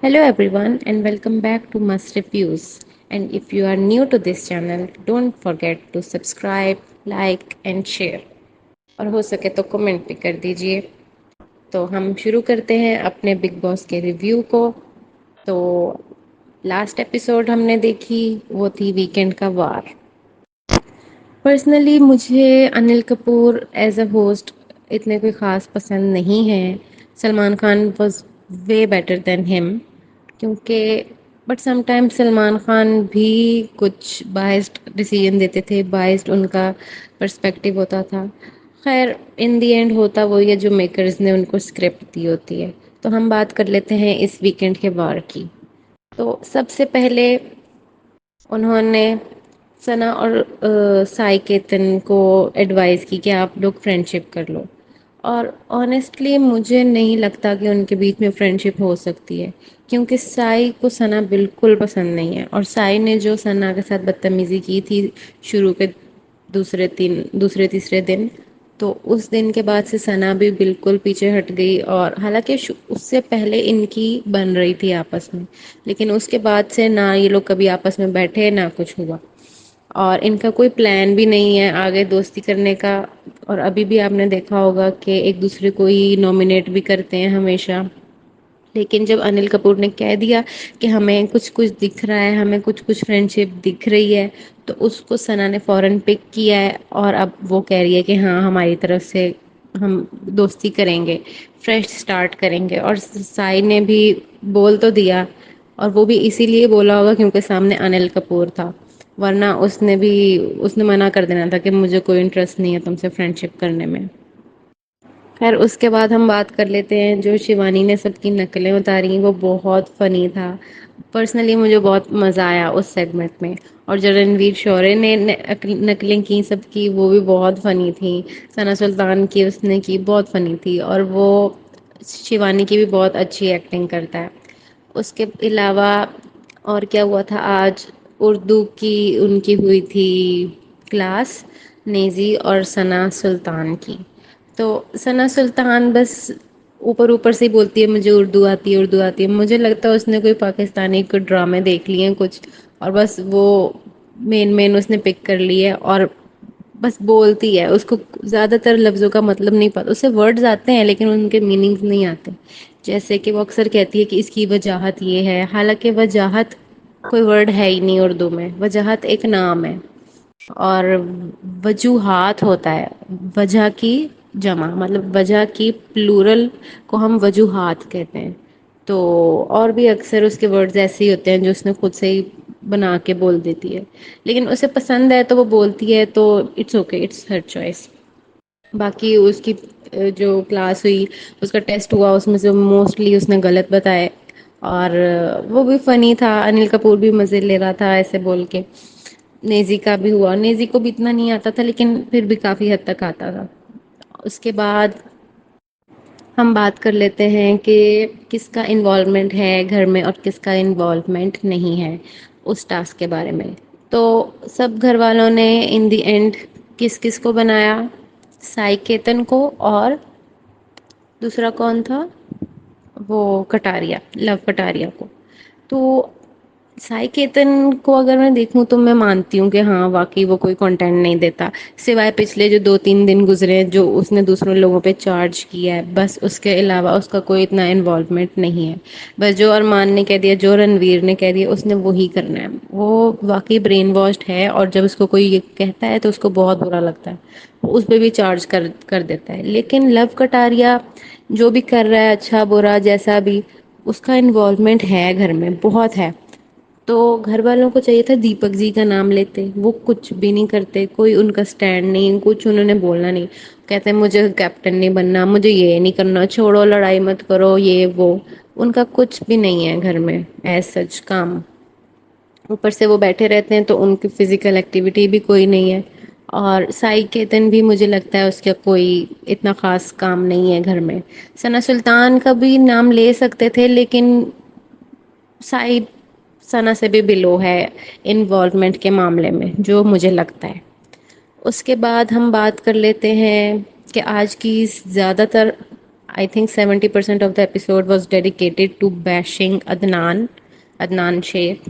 Hello everyone and welcome back to Must Reviews. And if you are new to this channel, don't forget to subscribe, like and share. اور ہو سکے تو comment بھی کر دیجئے. تو ہم شروع کرتے ہیں اپنے بگ باس کے ریویو کو. تو لاسٹ ایپیسوڈ ہم نے دیکھی وہ تھی ویکینڈ کا وار. پرسنلی مجھے Anil Kapoor as a host اتنے کوئی خاص پسند نہیں ہے. Salman Khan was way better than ہم کیونکہ but some time Salman Khan بھی کچھ بائسڈ ڈیسیژن دیتے تھے. بائسڈ ان کا پرسپیکٹو ہوتا تھا. خیر ان دی اینڈ ہوتا وہی ہے جو میکرز نے ان کو اسکرپٹ دی ہوتی ہے. تو ہم بات کر لیتے ہیں اس ویکینڈ کے وار کی. تو سب سے پہلے انہوں نے ثنا اور سائی کیتن کو ایڈوائز کی کہ آپ لوگ فرینڈ شپ کر لو. اور آنیسٹلی مجھے نہیں لگتا کہ ان کے بیچ میں فرینڈ شپ ہو سکتی ہے کیونکہ سائی کو ثنا بالکل پسند نہیں ہے. اور سائی نے جو ثنا کے ساتھ بدتمیزی کی تھی شروع کے دوسرے تیسرے دن، تو اس دن کے بعد سے ثنا بھی بالکل پیچھے ہٹ گئی. اور حالانکہ اس سے پہلے ان کی بن رہی تھی آپس میں، لیکن اس کے بعد سے نہ یہ لوگ کبھی آپس میں بیٹھے نہ کچھ ہوا. اور ان کا کوئی پلان بھی نہیں ہے آگے دوستی کرنے کا. اور ابھی بھی آپ نے دیکھا ہوگا کہ ایک دوسرے کو ہی نامنیٹ بھی کرتے ہیں ہمیشہ. لیکن جب انل کپور نے کہہ دیا کہ ہمیں کچھ کچھ دکھ رہا ہے، ہمیں کچھ کچھ فرینڈ شپ دکھ رہی ہے، تو اس کو ثنا نے فوراً پک کیا ہے. اور اب وہ کہہ رہی ہے کہ ہاں ہماری طرف سے ہم دوستی کریں گے، فریش اسٹارٹ کریں گے. اور سائی نے بھی بول تو دیا، اور وہ بھی اسی لیے بولا ہوگا کیونکہ سامنے انل کپور تھا. ورنہ اس نے منع کر دینا تھا کہ مجھے کوئی انٹرسٹ نہیں ہے تم سے فرینڈ شپ کرنے میں. خیر اس کے بعد ہم بات کر لیتے ہیں جو شیوانی نے سب کی نقلیں اتاری وہ بہت فنی تھا. پرسنلی مجھے بہت مزہ آیا اس سیگمنٹ میں. اور جو رنویر شورے نے نقلیں کی سب کی وہ بھی بہت فنی تھیں. ثنا سلطان کی اس نے کی بہت فنی تھی. اور وہ شیوانی کی بھی بہت اچھی ایکٹنگ کرتا ہے. اس کے علاوہ اور کیا ہوا تھا آج؟ اردو کی ان کی ہوئی تھی کلاس، نیزی اور ثنا سلطان کی. تو ثنا سلطان بس اوپر اوپر سے ہی بولتی ہے مجھے اردو آتی ہے اردو آتی ہے. مجھے لگتا ہے اس نے کوئی پاکستانی کوئی ڈرامے دیکھ لیے ہیں کچھ، اور بس وہ مین اس نے پک کر لی ہے اور بس بولتی ہے. اس کو زیادہ تر لفظوں کا مطلب نہیں پتا. اسے ورڈز آتے ہیں لیکن ان کے میننگز نہیں آتے. جیسے کہ وہ اکثر کہتی ہے کہ اس کی وجاہت یہ ہے، حالانکہ وجاہت کوئی ورڈ ہے ہی نہیں اردو میں. وجاہت ایک نام ہے. اور وجوہات ہوتا ہے وجہ کی جمع، مطلب وجہ کی پلورل کو ہم وجوہات کہتے ہیں. تو اور بھی اکثر اس کے ورڈز ایسے ہی ہوتے ہیں جو اس نے خود سے ہی بنا کے بول دیتی ہے. لیکن اسے پسند ہے تو وہ بولتی ہے، تو it's okay, it's her choice. باقی اس کی جو کلاس ہوئی، اس کا ٹیسٹ ہوا، اس میں سے موسٹلی اس نے غلط بتائے. اور وہ بھی فنی تھا. انل کپور بھی مزے لے رہا تھا ایسے بول کے. نیزی کا بھی ہوا. نیزی کو بھی اتنا نہیں آتا تھا لیکن پھر بھی کافی حد تک آتا تھا. اس کے بعد ہم بات کر لیتے ہیں کہ کس کا انوالومنٹ ہے گھر میں اور کس کا انوالومنٹ نہیں ہے اس ٹاسک کے بارے میں. تو سب گھر والوں نے ان دی اینڈ کس کس کو بنایا؟ سائی کیتن کو، اور دوسرا کون تھا؟ وہ کٹاریا، لو کٹاریا کو. تو سائی کیتن کو اگر میں دیکھوں تو میں مانتی ہوں کہ ہاں واقعی وہ کوئی کنٹینٹ نہیں دیتا، سوائے پچھلے جو 2-3 دن گزرے ہیں جو اس نے دوسروں لوگوں پہ چارج کیا ہے، بس اس کے علاوہ اس کا کوئی اتنا انوالومنٹ نہیں ہے. بس جو ارمان نے کہہ دیا، جو رنویر نے کہہ دیا، اس نے وہی کرنا ہے. وہ واقعی برین واشڈ ہے. اور جب اس کو کوئی یہ کہتا ہے تو اس کو بہت برا لگتا ہے، اس پہ بھی چارج کر دیتا ہے. لیکن لو کٹاریا جو بھی کر رہا ہے اچھا برا جیسا بھی، اس کا انوالومنٹ ہے گھر میں بہت ہے. تو گھر والوں کو چاہیے تھا دیپک جی کا نام لیتے. وہ کچھ بھی نہیں کرتے، کوئی ان کا اسٹینڈ نہیں، کچھ انہوں نے بولنا نہیں. کہتے ہیں مجھے کیپٹن نہیں بننا، مجھے یہ نہیں کرنا، چھوڑو لڑائی مت کرو یہ وہ. ان کا کچھ بھی نہیں ہے گھر میں ایز سچ کام. اوپر سے وہ بیٹھے رہتے ہیں تو ان کی فزیکل ایکٹیویٹی بھی کوئی نہیں ہے. اور سائی کیتن بھی مجھے لگتا ہے اس کا کوئی اتنا خاص کام نہیں ہے گھر میں. ثنا سلطان کا بھی نام لے سکتے تھے لیکن سائی ثنا سے بھی بلو ہے انوالومنٹ کے معاملے میں جو مجھے لگتا ہے. اس کے بعد ہم بات کر لیتے ہیں کہ آج کی زیادہ تر I think 70% of the episode was dedicated to bashing Adnan Sheikh.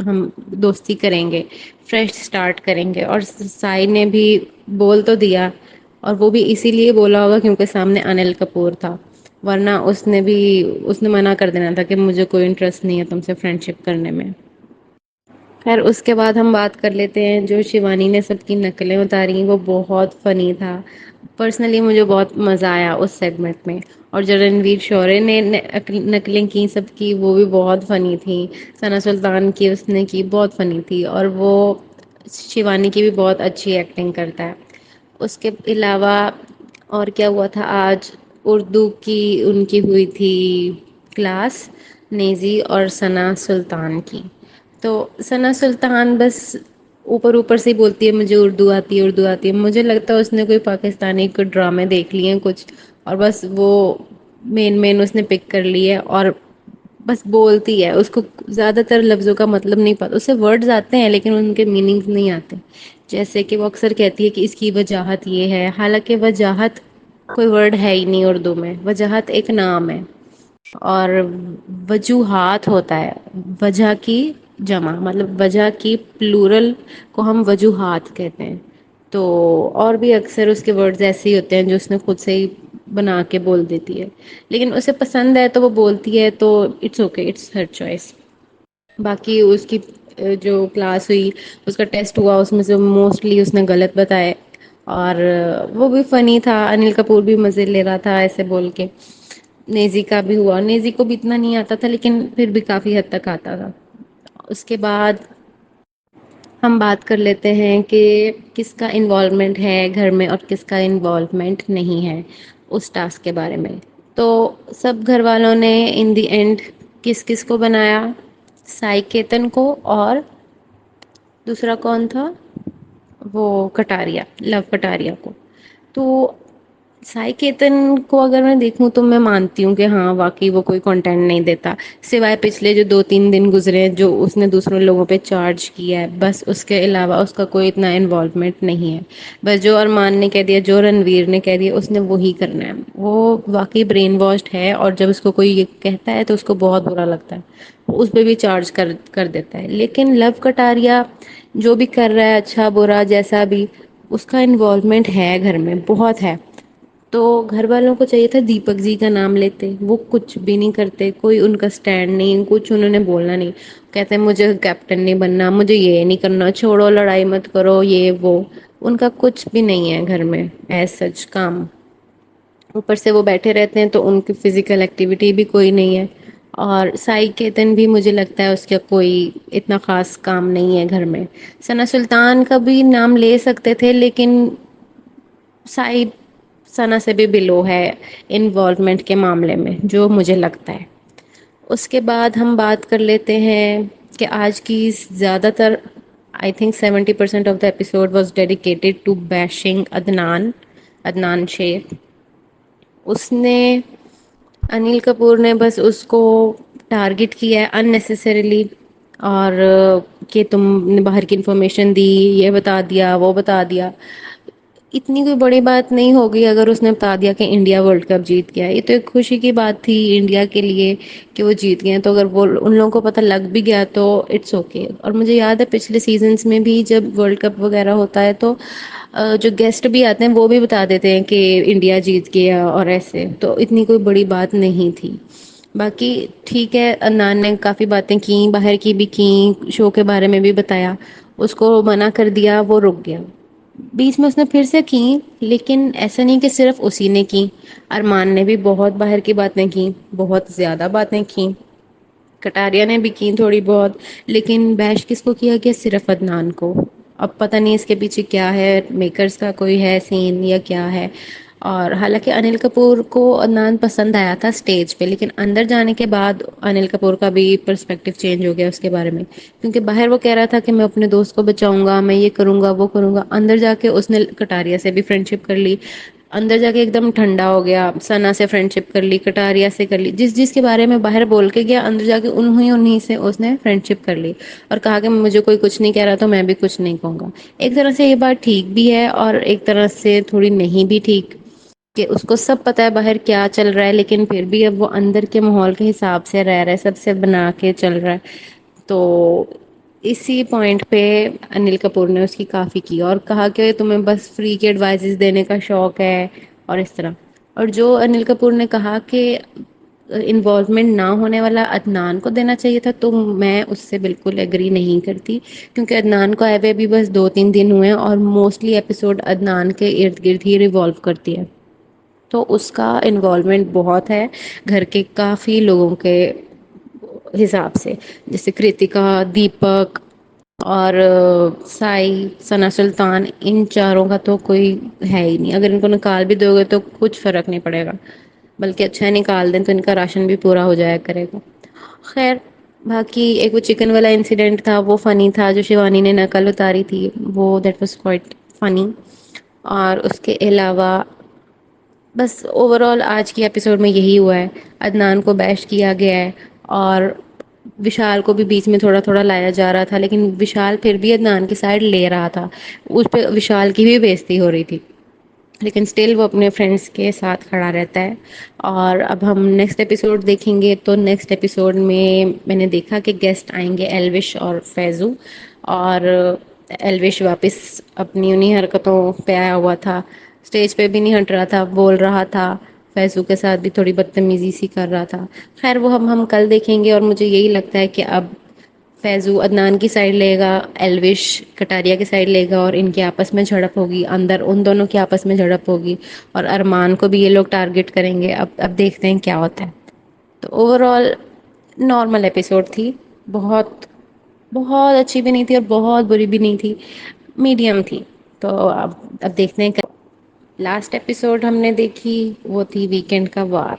ہم دوستی کریں گے، فریش اسٹارٹ کریں گے. اور سائی نے بھی بول تو دیا، اور وہ بھی اسی لیے بولا ہوگا کیونکہ سامنے انل کپور تھا، ورنہ اس نے منع کر دینا تھا کہ مجھے کوئی انٹرسٹ نہیں ہے تم سے فرینڈ شپ کرنے میں. خیر اس کے بعد ہم بات کر لیتے ہیں جو شیوانی نے سب کی نقلیں اتاری، وہ بہت فنی تھا. پرسنلی مجھے بہت مزہ آیا اس سیگمنٹ میں. اور جو رنویر شورے نے نقلیں کی سب کی، وہ بھی بہت فنی تھیں. ثنا سلطان کی اس نے کی بہت فنی تھی، اور وہ شیوانی کی بھی بہت اچھی ایکٹنگ کرتا ہے. اس کے علاوہ اور کیا ہوا تھا آج؟ اردو کی ان کی ہوئی تھی کلاس، نیزی اور ثنا سلطان کی. تو ثنا سلطان بس اوپر اوپر سے ہی بولتی ہے مجھے اردو آتی ہے اردو آتی ہے. مجھے لگتا ہے اس نے کوئی پاکستانی کوئی ڈرامے دیکھ لیے ہیں کچھ، اور بس وہ مین اس نے پک کر لی ہے اور بس بولتی ہے. اس کو زیادہ تر لفظوں کا مطلب نہیں پتا، اسے ورڈز آتے ہیں لیکن ان کے میننگس نہیں آتے. جیسے کہ وہ اکثر کہتی ہے کہ اس کی وجاہت یہ ہے، حالانکہ وجاہت کوئی ورڈ ہے ہی نہیں اردو میں. وجاہت ایک نام ہے، اور وجوہات ہوتا ہے وجہ کی جمع، مطلب وجہ کی پلورل کو ہم وجوہات کہتے ہیں. تو اور بھی اکثر اس کے ورڈز ایسے ہی ہوتے ہیں جو اس نے خود سے ہی بنا کے بول دیتی ہے، لیکن اسے پسند ہے تو وہ بولتی ہے، تو it's okay, it's her choice. باقی اس کی جو کلاس ہوئی، اس کا ٹیسٹ ہوا، اس میں سے موسٹلی اس نے غلط بتائے. اور وہ بھی فنی تھا، انل کپور بھی مزے لے رہا تھا ایسے بول کے. نیزی کا بھی ہوا، نیزی کو بھی اتنا نہیں آتا تھا لیکن پھر بھی کافی حد تک آتا تھا. اس کے بعد ہم بات کر لیتے ہیں کہ کس کا انوالومنٹ ہے گھر میں اور کس کا انوالومنٹ نہیں ہے اس ٹاسک کے بارے میں. تو سب گھر والوں نے ان دی اینڈ کس کس کو بنایا؟ سائیکیتن کو، اور دوسرا کون تھا؟ وہ کٹاریا، لو کٹاریا کو. تو سائی کیتن کو اگر میں دیکھوں تو میں مانتی ہوں کہ ہاں واقعی وہ کوئی کنٹینٹ نہیں دیتا، سوائے پچھلے جو 2-3 دن گزرے ہیں جو اس نے دوسروں لوگوں پہ چارج کیا ہے، بس اس کے علاوہ اس کا کوئی اتنا انوالومنٹ نہیں ہے. بس جو ارمان نے کہہ دیا، جو رنویر نے کہہ دیا، اس نے وہی کرنا ہے. وہ واقعی برین واشڈ ہے، اور جب اس کو کوئی یہ کہتا ہے تو اس کو بہت برا لگتا ہے، اس پہ بھی چارج کر دیتا ہے. لیکن لو کٹاریا جو بھی کر رہا ہے اچھا برا جیسا بھی، اس کا انوالومنٹ ہے گھر میں بہت ہے. تو گھر والوں کو چاہیے تھا دیپک جی کا نام لیتے، وہ کچھ بھی نہیں کرتے، کوئی ان کا اسٹینڈ نہیں، کچھ انہوں نے بولنا نہیں. کہتے ہیں مجھے کیپٹن نہیں بننا، مجھے یہ نہیں کرنا، چھوڑو لڑائی مت کرو یہ وہ. ان کا کچھ بھی نہیں ہے گھر میں ایز سچ کام. اوپر سے وہ بیٹھے رہتے ہیں تو ان کی فزیکل ایکٹیویٹی بھی کوئی نہیں ہے. اور سائی کیتن بھی مجھے لگتا ہے اس کا کوئی اتنا خاص کام نہیں ہے گھر میں. ثنا سلطان کا بھی نام لے سکتے تھے لیکن سائی ثنا سے بھی بلو ہے انوالومنٹ کے معاملے میں جو مجھے لگتا ہے. اس کے بعد ہم بات کر لیتے ہیں کہ آج کی زیادہ تر I think 70% of the episode was dedicated to bashing Adnan Shaikh. اس نے انل کپور نے بس اس کو ٹارگٹ کیا ہے اننیسیسریلی، اور کہ تم نے باہر کی انفارمیشن دی، یہ بتا دیا وہ بتا دیا. اتنی کوئی بڑی بات نہیں ہوگی اگر اس نے بتا دیا کہ انڈیا ورلڈ کپ جیت گیا. یہ تو ایک خوشی کی بات تھی انڈیا کے لیے کہ وہ جیت گئے. تو اگر وہ ان لوگوں کو پتہ لگ بھی گیا تو اٹس اوکے. اور مجھے یاد ہے پچھلے سیزنس میں بھی جب ورلڈ کپ وغیرہ ہوتا ہے تو جو گیسٹ بھی آتے ہیں وہ بھی بتا دیتے ہیں کہ انڈیا جیت گیا اور ایسے. تو اتنی کوئی بڑی بات نہیں تھی. باقی ٹھیک ہے، عدنان نے کافی باتیں کی، باہر کی بھی کی، شو کے بارے میں بھی بتایا. اس کو منع کر دیا، وہ رک گیا. بیچ میں اس نے پھر سے کی، لیکن ایسا نہیں کہ صرف اسی نے کی. ارمان نے بھی بہت باہر کی باتیں کی، بہت زیادہ باتیں کی. کٹاریا نے بھی کی تھوڑی بہت. لیکن بیش کس کو کیا گیا؟ صرف عدنان کو. اب پتہ نہیں اس کے پیچھے کیا ہے، میکرز کا کوئی ہے سین یا کیا ہے. اور حالانکہ انل کپور کو عدنان پسند آیا تھا اسٹیج پہ، لیکن اندر جانے کے بعد انل کپور کا بھی پرسپیکٹو چینج ہو گیا اس کے بارے میں. کیونکہ باہر وہ کہہ رہا تھا کہ میں اپنے دوست کو بچاؤں گا، میں یہ کروں گا وہ کروں گا. اندر جا کے اس نے کٹاریا سے بھی فرینڈ شپ کر لی. اندر جا کے ایک دم ٹھنڈا ہو گیا، ثنا سے فرینڈ شپ کر لی، کٹاریا سے کر لی. جس کے بارے میں باہر بول کے گیا، اندر جا کے انہیں سے اس نے فرینڈ شپ کر لی. اور کہا کہ مجھے کوئی کچھ نہیں کہہ رہا تو میں بھی کچھ نہیں کہوں گا. ایک طرح سے یہ بات ٹھیک بھی ہے اور ایک طرح سے تھوڑی نہیں بھی ٹھیک، کہ اس کو سب پتا ہے باہر کیا چل رہا ہے لیکن پھر بھی اب وہ اندر کے ماحول کے حساب سے رہ رہا ہے، سب سے بنا کے چل رہا ہے. تو اسی پوائنٹ پہ انل کپور نے اس کی کافی کی اور کہا کہ تمہیں بس فری کے ایڈوائزز دینے کا شوق ہے اور اس طرح. اور جو انل کپور نے کہا کہ انوالومنٹ نہ ہونے والا عدنان کو دینا چاہیے تھا تو میں اس سے بالکل ایگری نہیں کرتی. کیونکہ عدنان کو آئے ہوئے بھی بس 2-3 دن ہوئے ہیں اور موسٹلی ایپیسوڈ عدنان کے ارد گرد ہی ریوالو کرتی ہے. تو اس کا انوالومنٹ بہت ہے گھر کے کافی لوگوں کے حساب سے. جیسے کرتکا، دیپک اور سائی، ثنا سلطان، ان چاروں کا تو کوئی ہے ہی نہیں. اگر ان کو نکال بھی دو گے تو کچھ فرق نہیں پڑے گا، بلکہ اچھا نکال دیں تو ان کا راشن بھی پورا ہو جایا کرے گا. خیر باقی ایک وہ چکن والا انسیڈنٹ تھا وہ فنی تھا جو شیوانی نے نقل اتاری تھی، وہ دیٹ واز کوائٹ فنی. اور اس کے علاوہ بس اوور آل آج کی ایپیسوڈ میں یہی ہوا ہے. عدنان کو بیش کیا گیا ہے اور وشال کو بھی بیچ میں تھوڑا تھوڑا لایا جا رہا تھا، لیکن وشال پھر بھی عدنان کی سائڈ لے رہا تھا. اس پہ وشال کی بھی بےزتی ہو رہی تھی لیکن اسٹل وہ اپنے فرینڈس کے ساتھ کھڑا رہتا ہے. اور اب ہم نیکسٹ ایپیسوڈ دیکھیں گے تو نیکسٹ ایپیسوڈ میں نے دیکھا کہ گیسٹ آئیں گے ایلوش اور فیضو. اور ایلوش واپس اپنی انہیں حرکتوں پہ آیا ہوا تھا، اسٹیج پہ بھی نہیں ہٹ رہا تھا، بول رہا تھا. فیضو کے ساتھ بھی تھوڑی بدتمیزی سی کر رہا تھا. خیر وہ ہم کل دیکھیں گے. اور مجھے یہی لگتا ہے کہ اب فیضو عدنان کی سائڈ لے گا، ایلوش کٹاریا کی سائڈ لے گا اور ان کے آپس میں جھڑپ ہوگی، اندر ان دونوں کے آپس میں جھڑپ ہوگی اور ارمان کو بھی یہ لوگ ٹارگٹ کریں گے. اب دیکھتے ہیں کیا ہوتا ہے. تو اوور آل نارمل ایپیسوڈ تھی، بہت بہت اچھی بھی نہیں تھی اور بہت بری بھی نہیں تھی، میڈیم تھی. تو اب دیکھتے ہیں. لاسٹ ایپیسوڈ ہم نے دیکھی وہ تھی ویکینڈ کا وار.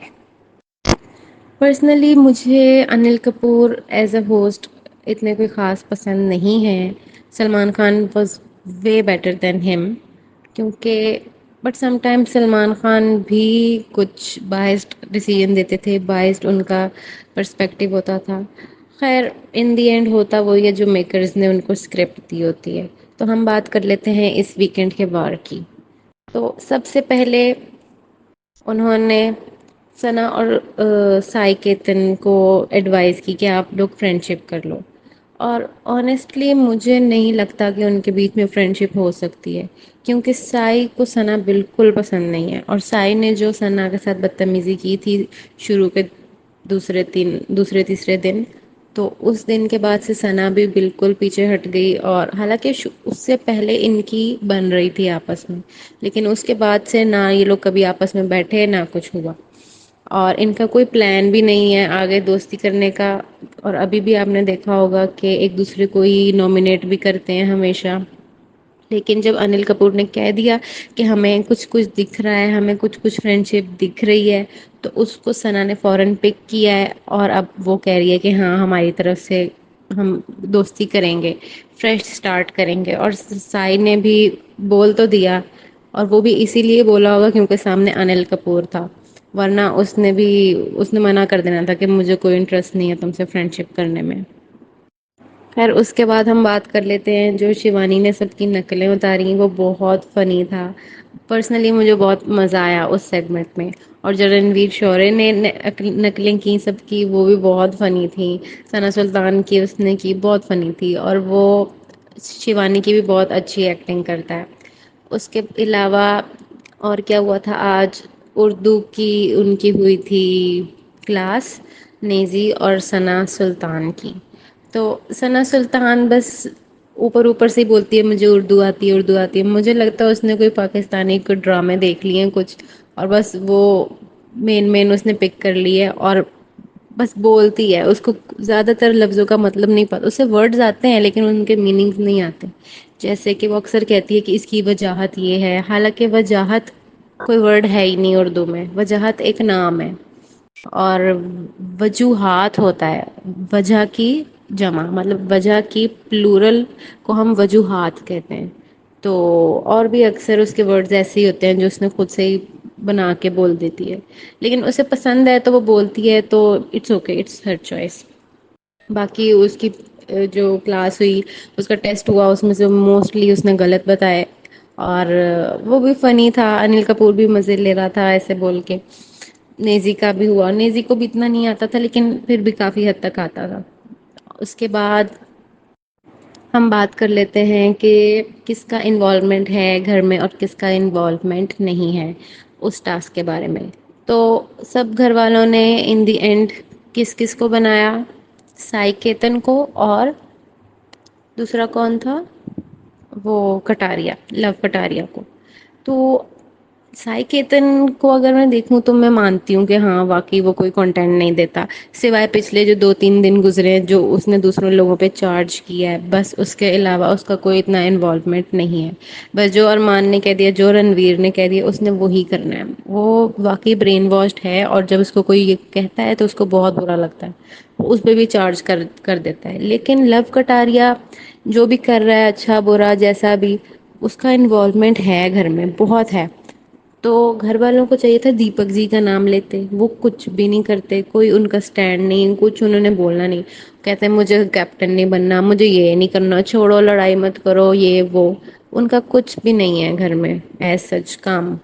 پرسنلی مجھے Anil Kapoor as a host اتنے کوئی خاص پسند نہیں ہے. Salman Khan was way better than ہم. کیونکہ but some time Salman Khan بھی کچھ بائسڈ ڈیسیژن دیتے تھے، بائسڈ ان کا پرسپیکٹو ہوتا تھا. خیر ان دی اینڈ ہوتا وہی ہے جو میکرز نے ان کو اسکرپٹ دی ہوتی ہے. تو ہم بات کر لیتے ہیں اس ویکینڈ کے وار کی. تو سب سے پہلے انہوں نے ثنا اور سائی کیتن کو ایڈوائز کی کہ آپ لوگ فرینڈ شپ کر لو. اور آنیسٹلی مجھے نہیں لگتا کہ ان کے بیچ میں فرینڈ شپ ہو سکتی ہے. کیونکہ سائی کو ثنا بالکل پسند نہیں ہے اور سائی نے جو ثنا کے ساتھ بدتمیزی کی تھی شروع کے دوسرے تیسرے دن، تو اس دن کے بعد سے ثنا بھی بالکل پیچھے ہٹ گئی. اور حالانکہ اس سے پہلے ان کی بن رہی تھی آپس میں، لیکن اس کے بعد سے نہ یہ لوگ کبھی آپس میں بیٹھے نہ کچھ ہوا. اور ان کا کوئی پلان بھی نہیں ہے آگے دوستی کرنے کا. اور ابھی بھی آپ نے دیکھا ہوگا کہ ایک دوسرے کو ہی نامنیٹ بھی کرتے ہیں ہمیشہ. لیکن جب انل کپور نے کہہ دیا کہ ہمیں کچھ کچھ دکھ رہا ہے، ہمیں کچھ کچھ فرینڈ شپ دکھ رہی ہے، تو اس کو ثنا نے فوراً پک کیا ہے. اور اب وہ کہہ رہی ہے کہ ہاں ہماری طرف سے ہم دوستی کریں گے، فریش اسٹارٹ کریں گے. اور سائی نے بھی بول تو دیا، اور وہ بھی اسی لیے بولا ہوگا کیونکہ سامنے انل کپور تھا، ورنہ اس نے منع کر دینا تھا کہ مجھے کوئی انٹرسٹ نہیں ہے تم سے فرینڈ شپ کرنے میں. خیر اس کے بعد ہم بات کر لیتے ہیں جو شیوانی نے سب کی نقلیں اتاری، وہ بہت فنی تھا. پرسنلی مجھے بہت مزہ آیا اس سیگمنٹ میں. اور جو رنویر شورے نے نقلیں کی سب کی، وہ بھی بہت فنی تھیں. ثنا سلطان کی اس نے کی بہت فنی تھی. اور وہ شیوانی کی بھی بہت اچھی ایکٹنگ کرتا ہے. اس کے علاوہ اور کیا ہوا تھا آج؟ اردو کی ان کی ہوئی تھی کلاس، نیزی اور ثنا سلطان کی. تو ثنا سلطان بس اوپر اوپر سے ہی بولتی ہے مجھے اردو آتی ہے اردو آتی ہے. مجھے لگتا ہے اس نے کوئی پاکستانی کوئی ڈرامے دیکھ لیے ہیں کچھ، اور بس وہ مین اس نے پک کر لی ہے اور بس بولتی ہے. اس کو زیادہ تر لفظوں کا مطلب نہیں پتا، اسے ورڈز آتے ہیں لیکن ان کے میننگز نہیں آتے. جیسے کہ وہ اکثر کہتی ہے کہ اس کی وجاہت یہ ہے، حالانکہ وجاہت کوئی ورڈ ہے ہی نہیں اردو میں. وجاہت ایک نام ہے اور وجوہات ہوتا ہے وجہ کی جمع، مطلب وجہ کی پلورل کو ہم وجوہات کہتے ہیں. تو اور بھی اکثر اس کے ورڈز ایسے ہی ہوتے ہیں جو اس نے خود سے ہی بنا کے بول دیتی ہے، لیکن اسے پسند ہے تو وہ بولتی ہے. تو it's okay, it's her choice. باقی اس کی جو کلاس ہوئی، اس کا ٹیسٹ ہوا، اس میں سے موسٹلی اس نے غلط بتائے. اور وہ بھی فنی تھا، انل کپور بھی مزے لے رہا تھا ایسے بول کے. نیزی کا بھی ہوا، نیزی کو بھی اتنا نہیں آتا تھا لیکن پھر بھی کافی حد تک آتا تھا. اس کے بعد ہم بات کر لیتے ہیں کہ کس کا انوالومنٹ ہے گھر میں اور کس کا انوالومنٹ نہیں ہے اس ٹاسک کے بارے میں. تو سب گھر والوں نے ان دی اینڈ کس کس کو بنایا؟ سائی کیتن کو، اور دوسرا کون تھا؟ وہ کٹاریا، لو کٹاریا کو. تو سائی کیتن کو اگر میں دیکھوں تو میں مانتی ہوں کہ ہاں واقعی وہ کوئی کنٹینٹ نہیں دیتا، سوائے پچھلے جو 2-3 دن گزرے ہیں جو اس نے دوسروں لوگوں پہ چارج کیا ہے، بس اس کے علاوہ اس کا کوئی اتنا انوالومنٹ نہیں ہے. بس جو ارمان نے کہہ دیا، جو رنویر نے کہہ دیا، اس نے وہی کرنا ہے. وہ واقعی برین واشڈ ہے، اور جب اس کو کوئی یہ کہتا ہے تو اس کو بہت برا لگتا ہے، اس پہ بھی چارج کر دیتا ہے. لیکن لو کٹاریا جو بھی کر رہا ہے، اچھا برا جیسا بھی، اس کا انوالومنٹ ہے گھر میں بہت ہے. تو گھر والوں کو چاہیے تھا دیپک جی کا نام لیتے، وہ کچھ بھی نہیں کرتے، کوئی ان کا اسٹینڈ نہیں، کچھ انہوں نے بولنا نہیں. کہتے ہیں مجھے کیپٹن نہیں بننا، مجھے یہ نہیں کرنا، چھوڑو لڑائی مت کرو، یہ وہ. ان کا کچھ بھی نہیں ہے گھر میں ایز سچ کام.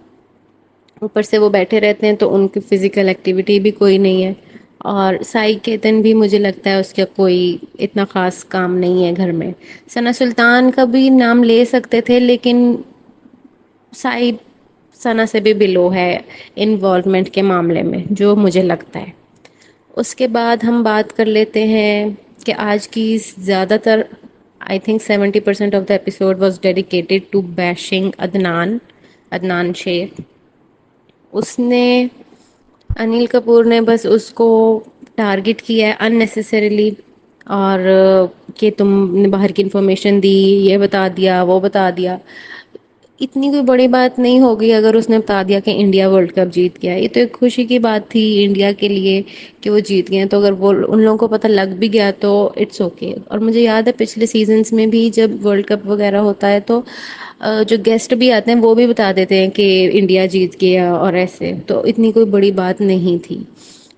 اوپر سے وہ بیٹھے رہتے ہیں تو ان کی فزیکل ایکٹیویٹی بھی کوئی نہیں ہے. اور سائی کیتن بھی مجھے لگتا ہے اس کا کوئی اتنا خاص کام نہیں ہے گھر میں. ثنا سلطان کا بھی نام لے سکتے تھے، لیکن سائی ثنا سے بھی بلو ہے انوالومنٹ کے معاملے میں جو مجھے لگتا ہے. اس کے بعد ہم بات کر لیتے ہیں کہ آج کی زیادہ تر I think 70% of the episode was dedicated to bashing Adnan Shaikh. اس نے انل کپور نے بس اس کو ٹارگٹ کیا ہے اننیسیسریلی، اور کہ تم نے باہر کی انفارمیشن دی، یہ بتا دیا، وہ بتا دیا. اتنی کوئی بڑی بات نہیں ہوگی اگر اس نے بتا دیا کہ انڈیا ورلڈ کپ جیت گیا. یہ تو ایک خوشی کی بات تھی انڈیا کے لیے کہ وہ جیت گئے. تو اگر وہ ان لوگوں کو پتہ لگ بھی گیا تو اٹس اوکے. اور مجھے یاد ہے پچھلے سیزنس میں بھی جب ورلڈ کپ وغیرہ ہوتا ہے تو جو گیسٹ بھی آتے ہیں وہ بھی بتا دیتے ہیں کہ انڈیا جیت گیا اور ایسے. تو اتنی کوئی بڑی بات نہیں تھی.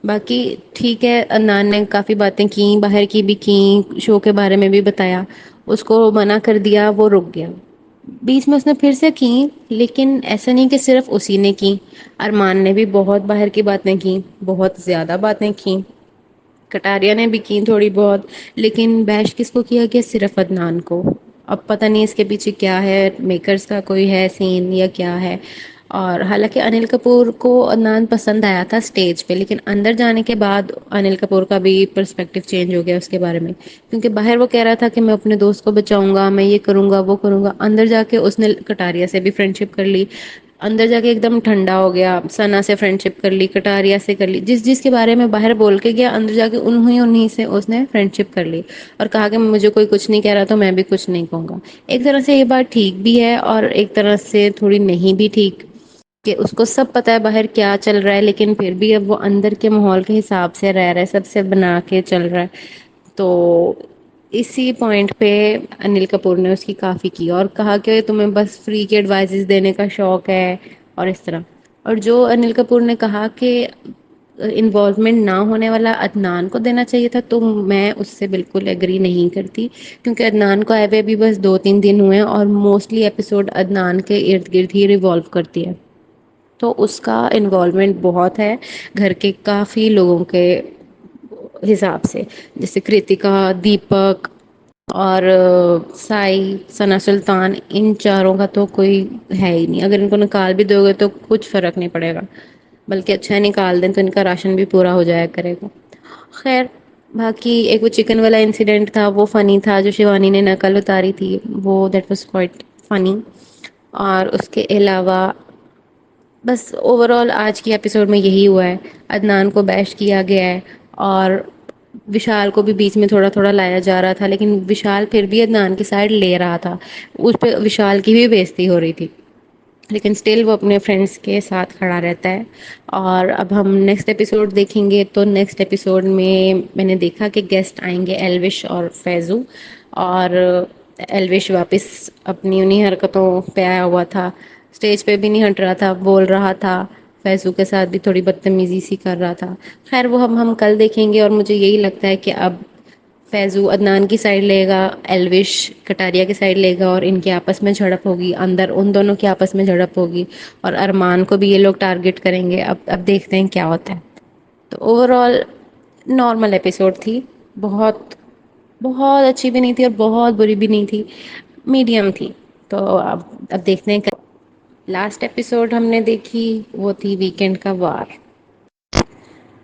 باقی ٹھیک ہے، عدنان نے کافی باتیں کی، باہر کی بھی کی، شو کے بارے میں بھی بتایا. اس کو منع کر دیا، وہ رک گیا. بیچ میں اس نے پھر سے کی، لیکن ایسا نہیں کہ صرف اسی نے کی. ارمان نے بھی بہت باہر کی باتیں کی، بہت زیادہ باتیں کی. کٹاریا نے بھی کی تھوڑی بہت. لیکن بیش کس کو کیا گیا؟ صرف عدنان کو. اب پتہ نہیں اس کے پیچھے کیا ہے، میکرز کا کوئی ہے سین یا کیا ہے. اور حالانکہ انل کپور کو عدنان پسند آیا تھا اسٹیج پہ، لیکن اندر جانے کے بعد انل کپور کا بھی پرسپیکٹو چینج ہو گیا اس کے بارے میں. کیونکہ باہر وہ کہہ رہا تھا کہ میں اپنے دوست کو بچاؤں گا، میں یہ کروں گا، وہ کروں گا. اندر جا کے اس نے کٹاریا سے بھی فرینڈ شپ کر لی. اندر جا کے ایک دم ٹھنڈا ہو گیا، ثنا سے فرینڈ شپ کر لی، کٹاریا سے کر لی. جس کے بارے میں باہر بول کے گیا، اندر جا کے انہیں سے اس نے فرینڈ شپ کر لی. اور کہا کہ مجھے کوئی کچھ نہیں کہہ رہا تو میں بھی کچھ نہیں کہوں گا. ایک طرح سے یہ بات ٹھیک بھی ہے اور ایک طرح سے تھوڑی نہیں بھی ٹھیک، کہ اس کو سب پتا ہے باہر کیا چل رہا ہے، لیکن پھر بھی اب وہ اندر کے ماحول کے حساب سے رہ رہا ہے، سب سے بنا کے چل رہا ہے. تو اسی پوائنٹ پہ انل کپور نے اس کی کافی کی اور کہا کہ تمہیں بس فری کے ایڈوائزز دینے کا شوق ہے اور اس طرح. اور جو انل کپور نے کہا کہ انوالومنٹ نہ ہونے والا عدنان کو دینا چاہیے تھا، تو میں اس سے بالکل ایگری نہیں کرتی. کیونکہ عدنان کو آئے ہوئے بھی بس 2-3 دن ہوئے ہیں، اور موسٹلی ایپیسوڈ عدنان کے ارد گرد ہی ریوالو کرتی ہے. تو اس کا انوالومنٹ بہت ہے گھر کے کافی لوگوں کے حساب سے، جیسے کرتکا، دیپک اور سائی، ثنا سلطان. ان چاروں کا تو کوئی ہے ہی نہیں. اگر ان کو نکال بھی دو گے تو کچھ فرق نہیں پڑے گا، بلکہ اچھا نکال دیں تو ان کا راشن بھی پورا ہو جایا کرے گا. خیر، باقی ایک وہ چکن والا انسیڈنٹ تھا، وہ فنی تھا. جو شیوانی نے نقل اتاری تھی، وہ دیٹ واز کوائٹ فنی. اور اس کے علاوہ بس اوور آل آج کی ایپیسوڈ میں یہی ہوا ہے. عدنان کو بیش کیا گیا ہے، اور وشال کو بھی بیچ میں تھوڑا تھوڑا لایا جا رہا تھا، لیکن وشال پھر بھی عدنان کی سائڈ لے رہا تھا. اس پہ وشال کی بھی بےزتی ہو رہی تھی، لیکن اسٹل وہ اپنے فرینڈس کے ساتھ کھڑا رہتا ہے. اور اب ہم نیکسٹ ایپیسوڈ دیکھیں گے، تو نیکسٹ ایپیسوڈ میں نے دیکھا کہ گیسٹ آئیں گے ایلوش اور فیضو. اور ایلوش واپس اپنی انہیں حرکتوں پہ آیا ہوا تھا، اسٹیج پہ بھی نہیں ہٹ رہا تھا، بول رہا تھا. فیضو کے ساتھ بھی تھوڑی بدتمیزی سی کر رہا تھا. خیر وہ ہم کل دیکھیں گے. اور مجھے یہی لگتا ہے کہ اب فیضو عدنان کی سائڈ لے گا، ایلوش کٹاریا کی سائڈ لے گا، اور ان کے آپس میں جھڑپ ہوگی، اندر ان دونوں کے آپس میں جھڑپ ہوگی. اور ارمان کو بھی یہ لوگ ٹارگٹ کریں گے. اب دیکھتے ہیں کیا ہوتا ہے. تو اوور آل نارمل ایپیسوڈ تھی، بہت بہت اچھی بھی نہیں تھی اور بہت بری بھی نہیں تھی، میڈیم تھی۔ تو اب دیکھتے ہیں لاسٹ ایپیسوڈ ہم نے دیکھی وہ تھی ویکینڈ کا وار۔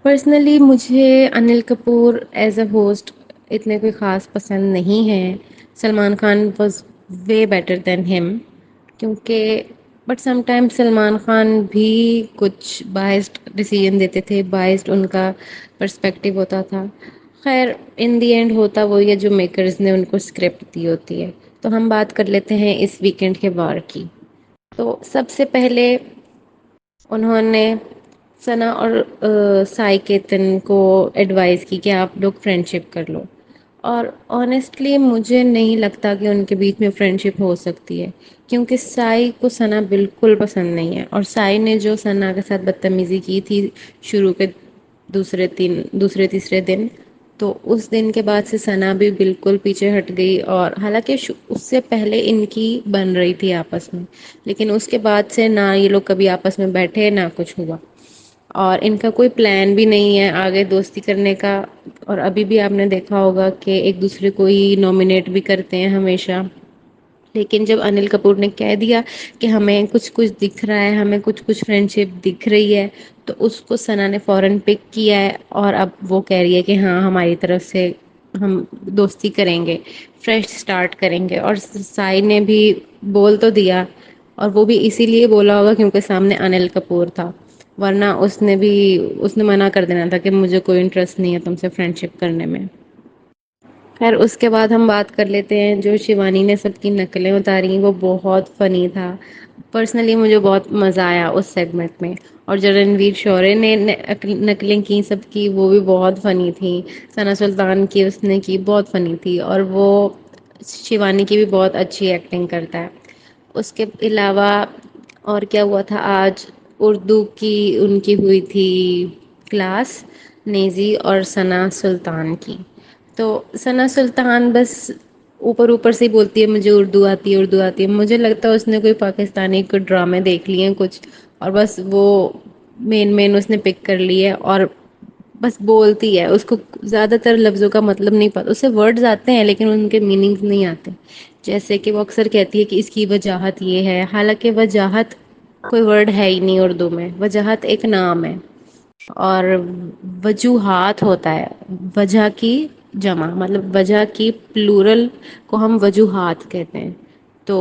پرسنلی مجھے Anil Kapoor as a host اتنے کوئی خاص پسند نہیں ہے۔ Salman Khan was way better than ہم، کیونکہ but some time Salman Khan بھی کچھ بائسڈ ڈیسیژن دیتے تھے، بائسڈ ان کا پرسپیکٹو ہوتا تھا۔ خیر ان دی اینڈ ہوتا وہی ہے جو میکرز نے ان کو اسکرپٹ دی ہوتی ہے۔ تو ہم بات کر لیتے ہیں اس ویکینڈ کے وار کی۔ تو سب سے پہلے انہوں نے ثنا اور سائی کیتن کو ایڈوائز کی کہ آپ لوگ فرینڈ شپ کر لو، اور آنیسٹلی مجھے نہیں لگتا کہ ان کے بیچ میں فرینڈ شپ ہو سکتی ہے، کیونکہ سائی کو ثنا بالکل پسند نہیں ہے، اور سائی نے جو ثنا کے ساتھ بدتمیزی کی تھی شروع کے دوسرے تیسرے دن، تو اس دن کے بعد سے ثنا بھی بالکل پیچھے ہٹ گئی، اور حالانکہ اس سے پہلے ان کی بن رہی تھی آپس میں، لیکن اس کے بعد سے نہ یہ لوگ کبھی آپس میں بیٹھے نہ کچھ ہوا، اور ان کا کوئی پلان بھی نہیں ہے آگے دوستی کرنے کا۔ اور ابھی بھی آپ نے دیکھا ہوگا کہ ایک دوسرے کو ہی نامنیٹ بھی کرتے ہیں ہمیشہ، لیکن جب انل کپور نے کہہ دیا کہ ہمیں کچھ کچھ دکھ رہا ہے، ہمیں کچھ کچھ فرینڈ شپ دکھ رہی ہے، تو اس کو ثنا نے فوراً پک کیا ہے، اور اب وہ کہہ رہی ہے کہ ہاں ہماری طرف سے ہم دوستی کریں گے، فریش اسٹارٹ کریں گے۔ اور سائی نے بھی بول تو دیا، اور وہ بھی اسی لیے بولا ہوگا کیونکہ سامنے انل کپور تھا، ورنہ اس نے منع کر دینا تھا کہ مجھے کوئی انٹرسٹ نہیں ہے تم سے فرینڈ شپ کرنے میں۔ خیر اس کے بعد ہم بات کر لیتے ہیں جو شیوانی نے سب کی نقلیں اتاری، وہ بہت فنی تھا۔ پرسنلی مجھے بہت مزہ آیا اس سیگمنٹ میں، اور جو رنویر شورے نے نقلیں کی سب کی، وہ بھی بہت فنی تھی۔ ثنا سلطان کی اس نے کی بہت فنی تھی، اور وہ شیوانی کی بھی بہت اچھی ایکٹنگ کرتا ہے۔ اس کے علاوہ اور کیا ہوا تھا آج؟ اردو کی ان کی ہوئی تھی کلاس، نیزی اور ثنا سلطان کی۔ تو ثنا سلطان بس اوپر اوپر سے ہی بولتی ہے مجھے اردو آتی ہے، اردو آتی ہے۔ مجھے لگتا ہے اس نے کوئی پاکستانی کوئی ڈرامے دیکھ لیے ہیں کچھ، اور بس وہ مین اس نے پک کر لی ہے، اور بس بولتی ہے۔ اس کو زیادہ تر لفظوں کا مطلب نہیں پتا، اسے ورڈز آتے ہیں لیکن ان کے میننگز نہیں آتے۔ جیسے کہ وہ اکثر کہتی ہے کہ اس کی وجاہت یہ ہے، حالانکہ وجاہت کوئی ورڈ ہے ہی نہیں اردو میں، وجاہت ایک نام ہے، اور وجوہات ہوتا ہے وجہ کی جمع، مطلب وجہ کی پلورل کو ہم وجوہات کہتے ہیں۔ تو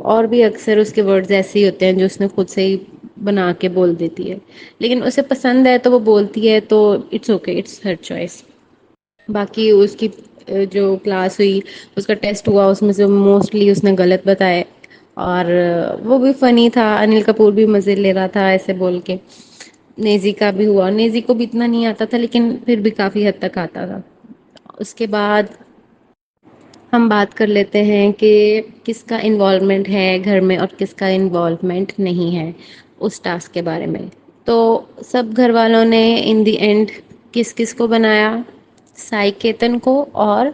اور بھی اکثر اس کے ورڈز ایسے ہی ہوتے ہیں جو اس نے خود سے ہی بنا کے بول دیتی ہے، لیکن اسے پسند ہے تو وہ بولتی ہے، تو it's okay, it's her choice. باقی اس کی جو کلاس ہوئی، اس کا ٹیسٹ ہوا، اس میں سے موسٹلی اس نے غلط بتائے، اور وہ بھی فنی تھا۔ انل کپور بھی مزے لے رہا تھا ایسے بول کے۔ نیزی کا بھی ہوا، نیزی کو بھی اتنا نہیں آتا تھا لیکن پھر بھی کافی حد تک آتا تھا۔ اس کے بعد ہم بات کر لیتے ہیں کہ کس کا انوالومنٹ ہے گھر میں اور کس کا انوالومنٹ نہیں ہے اس ٹاسک کے بارے میں۔ تو سب گھر والوں نے ان دی اینڈ کس کس کو بنایا؟ سائی کیتن کو، اور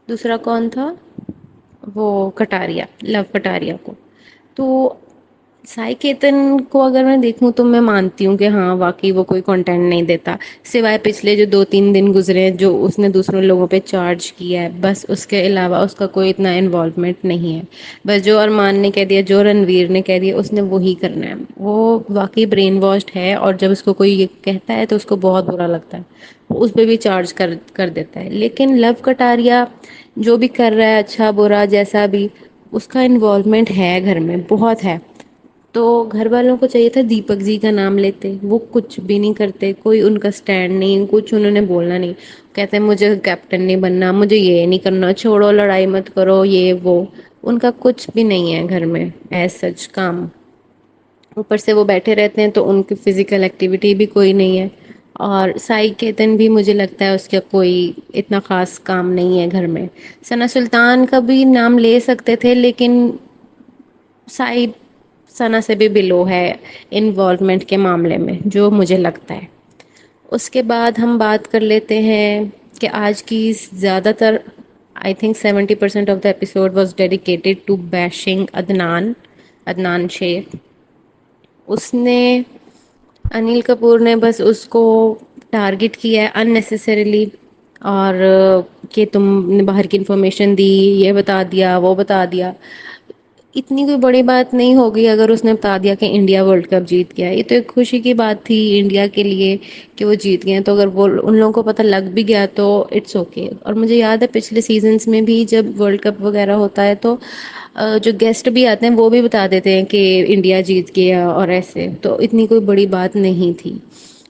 دوسرا کون تھا؟ وہ کٹاریا، لو کٹاریا کو۔ تو سائی کیتن کو اگر میں دیکھوں تو میں مانتی ہوں کہ ہاں واقعی وہ کوئی کنٹینٹ نہیں دیتا، سوائے پچھلے جو 2-3 دن گزرے ہیں جو اس نے دوسروں لوگوں پہ چارج کیا ہے، بس اس کے علاوہ اس کا کوئی اتنا انوالومنٹ نہیں ہے۔ بس جو ارمان نے کہہ دیا، جو رنویر نے کہہ دیا، اس نے وہی کرنا ہے۔ وہ واقعی برین واشڈ ہے، اور جب اس کو کوئی یہ کہتا ہے تو اس کو بہت برا لگتا ہے، اس پہ بھی چارج کر دیتا ہے۔ لیکن لو کٹاریا جو بھی کر رہا ہے، اچھا برا جیسا بھی، اس کا انوالومنٹ ہے گھر میں، بہت ہے۔ تو گھر والوں کو چاہیے تھا دیپک جی کا نام لیتے، وہ کچھ بھی نہیں کرتے، کوئی ان کا سٹینڈ نہیں، کچھ انہوں نے بولنا نہیں۔ کہتے ہیں مجھے کیپٹن نہیں بننا، مجھے یہ نہیں کرنا، چھوڑو لڑائی مت کرو، یہ وہ۔ ان کا کچھ بھی نہیں ہے گھر میں ایز سچ کام۔ اوپر سے وہ بیٹھے رہتے ہیں تو ان کی فزیکل ایکٹیویٹی بھی کوئی نہیں ہے۔ اور سائی کیتن بھی مجھے لگتا ہے اس کا کوئی اتنا خاص کام نہیں ہے گھر میں۔ ثنا سلطان کا بھی نام لے سکتے تھے، لیکن سائی ثنا سے بھی بلو ہے انوالومنٹ کے معاملے میں، جو مجھے لگتا ہے۔ اس کے بعد ہم بات کر لیتے ہیں کہ آج کی زیادہ تر I think 70% of the episode was dedicated to bashing Adnan Shaikh. اس نے انل کپور نے بس اس کو ٹارگٹ کیا ہے ان نیسیسریلی، اور کہ تم نے باہر کی انفارمیشن دی، یہ بتا دیا وہ بتا دیا. اتنی کوئی بڑی بات نہیں ہوگی اگر اس نے بتا دیا کہ انڈیا ورلڈ کپ جیت گیا. یہ تو ایک خوشی کی بات تھی انڈیا کے لیے کہ وہ جیت گئے. تو اگر وہ ان لوگوں کو پتہ لگ بھی گیا تو اٹس اوکے. اور مجھے یاد ہے پچھلے سیزنس میں بھی جب ورلڈ کپ وغیرہ ہوتا ہے تو جو گیسٹ بھی آتے ہیں وہ بھی بتا دیتے ہیں کہ انڈیا جیت گیا اور ایسے. تو اتنی کوئی بڑی بات نہیں تھی.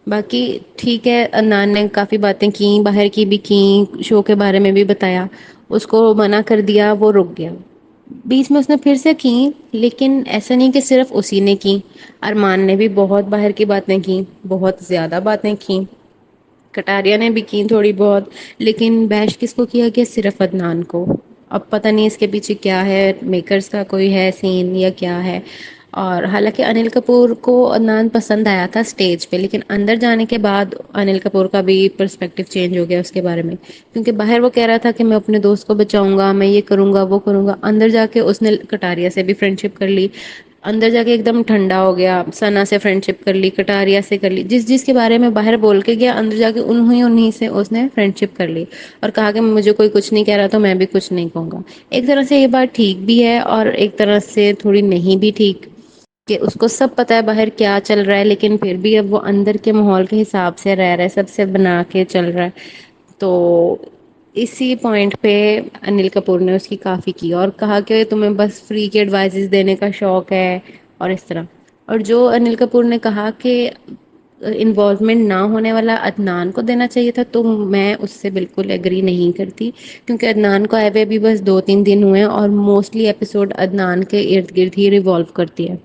باقی ٹھیک ہے، عدنان نے کافی باتیں کی، باہر کی بھی کی، شو کے بارے میں بھی بتایا. اس کو منع کر دیا، وہ رک گیا. بیچ میں اس نے پھر سے کی، لیکن ایسا نہیں کہ صرف اسی نے کی. ارمان نے بھی بہت باہر کی باتیں کی، بہت زیادہ باتیں کی. کٹاریا نے بھی کی تھوڑی بہت. لیکن بیش کس کو کیا گیا؟ صرف عدنان کو. اب پتہ نہیں اس کے پیچھے کیا ہے، میکرز کا کوئی ہے سین یا کیا ہے. اور حالانکہ انل کپور کو عدنان پسند آیا تھا اسٹیج پہ، لیکن اندر جانے کے بعد انل کپور کا بھی پرسپیکٹو چینج ہو گیا اس کے بارے میں. کیونکہ باہر وہ کہہ رہا تھا کہ میں اپنے دوست کو بچاؤں گا، میں یہ کروں گا وہ کروں گا. اندر جا کے اس نے کٹاریا سے بھی فرینڈ شپ کر لی. اندر جا کے ایک دم ٹھنڈا ہو گیا، ثنا سے فرینڈ شپ کر لی، کٹاریا سے کر لی. جس کے بارے میں باہر بول کے گیا، اندر جا کے انہیں سے اس نے فرینڈ شپ کر لی. اور کہا کہ مجھے کوئی کچھ نہیں کہہ رہا تو میں بھی کچھ نہیں کہوں گا. ایک طرح سے یہ بات ٹھیک بھی ہے اور ایک طرح سے تھوڑی نہیں بھی ٹھیک، کہ اس کو سب پتا ہے باہر کیا چل رہا ہے، لیکن پھر بھی اب وہ اندر کے ماحول کے حساب سے رہ رہا ہے، سب سے بنا کے چل رہا ہے. تو اسی پوائنٹ پہ انل کپور نے اس کی کافی کی اور کہا کہ تمہیں بس فری کے ایڈوائزز دینے کا شوق ہے اور اس طرح. اور جو انل کپور نے کہا کہ انوالومنٹ نہ ہونے والا عدنان کو دینا چاہیے تھا، تو میں اس سے بالکل ایگری نہیں کرتی. کیونکہ عدنان کو آئے ہوئے بھی بس 2-3 دن ہوئے ہیں اور موسٹلی ایپیسوڈ عدنان کے ارد گرد ہی ریوالو کرتی ہے.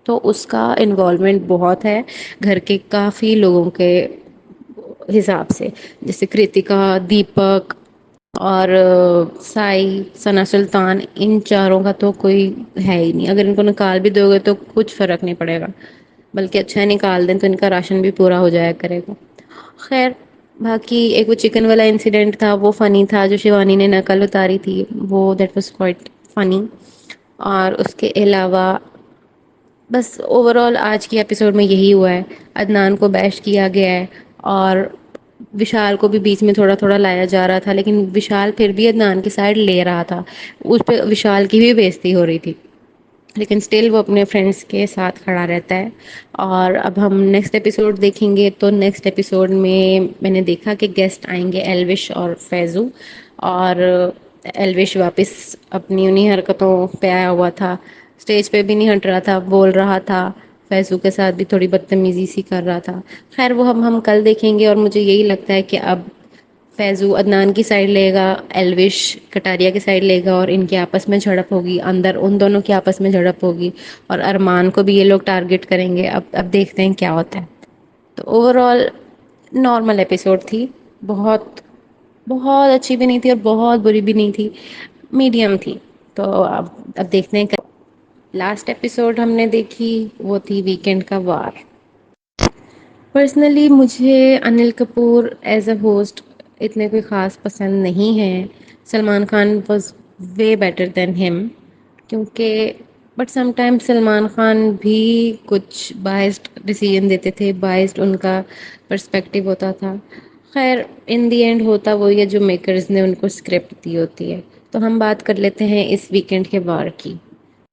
تو اس کا انوالومنٹ بہت ہے گھر کے کافی لوگوں کے حساب سے، جیسے کرتکا، دیپک اور سائی، ثنا سلطان. ان چاروں کا تو کوئی ہے ہی نہیں. اگر ان کو نکال بھی دو گے تو کچھ فرق نہیں پڑے گا، بلکہ اچھا نکال دیں تو ان کا راشن بھی پورا ہو جایا کرے گا. خیر، باقی ایک وہ چکن والا انسیڈنٹ تھا وہ فنی تھا، جو شیوانی نے نقل اتاری تھی وہ دیٹ واز کوائٹ فنی. اور اس کے علاوہ بس اوور آل آج کی ایپیسوڈ میں یہی ہوا ہے. عدنان کو بیش کیا گیا ہے اور وشال کو بھی بیچ میں تھوڑا تھوڑا لایا جا رہا تھا، لیکن وشال پھر بھی عدنان کی سائڈ لے رہا تھا. اس پہ وشال کی بھی بےزتی ہو رہی تھی، لیکن اسٹل وہ اپنے فرینڈس کے ساتھ کھڑا رہتا ہے. اور اب ہم نیکسٹ ایپیسوڈ دیکھیں گے تو نیکسٹ ایپیسوڈ میں نے دیکھا کہ گیسٹ آئیں گے ایلوش اور فیضو. اور ایلوش واپس اپنی انہیں حرکتوں پہ آیا ہوا تھا، اسٹیج پہ بھی نہیں ہٹ رہا تھا، بول رہا تھا. فیضو کے ساتھ بھی تھوڑی بدتمیزی سی کر رہا تھا. خیر وہ ہم کل دیکھیں گے. اور مجھے یہی لگتا ہے کہ اب فیضو عدنان کی سائڈ لے گا، ایلوش کٹاریا کی سائڈ لے گا، اور ان کے آپس میں جھڑپ ہوگی، اندر ان دونوں کے آپس میں جھڑپ ہوگی. اور ارمان کو بھی یہ لوگ ٹارگٹ کریں گے. اب دیکھتے ہیں کیا ہوتا ہے. تو اوور آل نارمل ایپیسوڈ تھی. بہت بہت اچھی بھی نہیں تھی اور بہت بری بھی نہیں تھی، میڈیم تھی. تو اب دیکھتے ہیں. لاسٹ ایپیسوڈ ہم نے دیکھی وہ تھی ویکینڈ کا وار. پرسنلی مجھے Anil Kapoor as a host اتنے کوئی خاص پسند نہیں ہے. Salman Khan was way better than ہم. کیونکہ but some time Salman Khan بھی کچھ بائسڈ ڈیسیژن دیتے تھے، بائسڈ ان کا پرسپیکٹو ہوتا تھا. خیر ان دی اینڈ ہوتا وہی ہے جو میکرز نے ان کو اسکرپٹ دی ہوتی ہے. تو ہم بات کر لیتے ہیں اس ویکینڈ کے وار کی.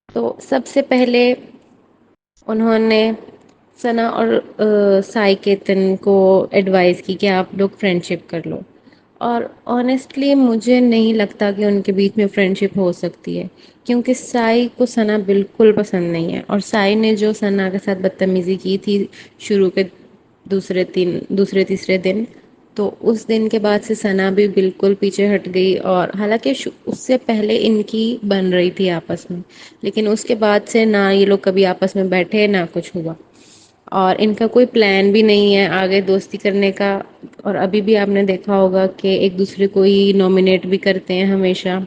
تو سب سے پہلے انہوں نے ثنا اور سائی کیتن کو ایڈوائز کی کہ آپ لوگ فرینڈ شپ کر لو. اور آنیسٹلی مجھے نہیں لگتا کہ ان کے بیچ میں فرینڈ شپ ہو سکتی ہے، کیونکہ سائی کو ثنا بالکل پسند نہیں ہے. اور سائی نے جو ثنا کے ساتھ بدتمیزی کی تھی شروع کے دوسرے تیسرے دن، تو اس دن کے بعد سے ثنا بھی بالکل پیچھے ہٹ گئی. اور حالانکہ اس سے پہلے ان کی بن رہی تھی آپس میں، لیکن اس کے بعد سے نہ یہ لوگ کبھی آپس میں بیٹھے نہ کچھ ہوا. اور ان کا کوئی پلان بھی نہیں ہے آگے دوستی کرنے کا. اور ابھی بھی آپ نے دیکھا ہوگا کہ ایک دوسرے کو ہی نامنیٹ بھی کرتے ہیں ہمیشہ.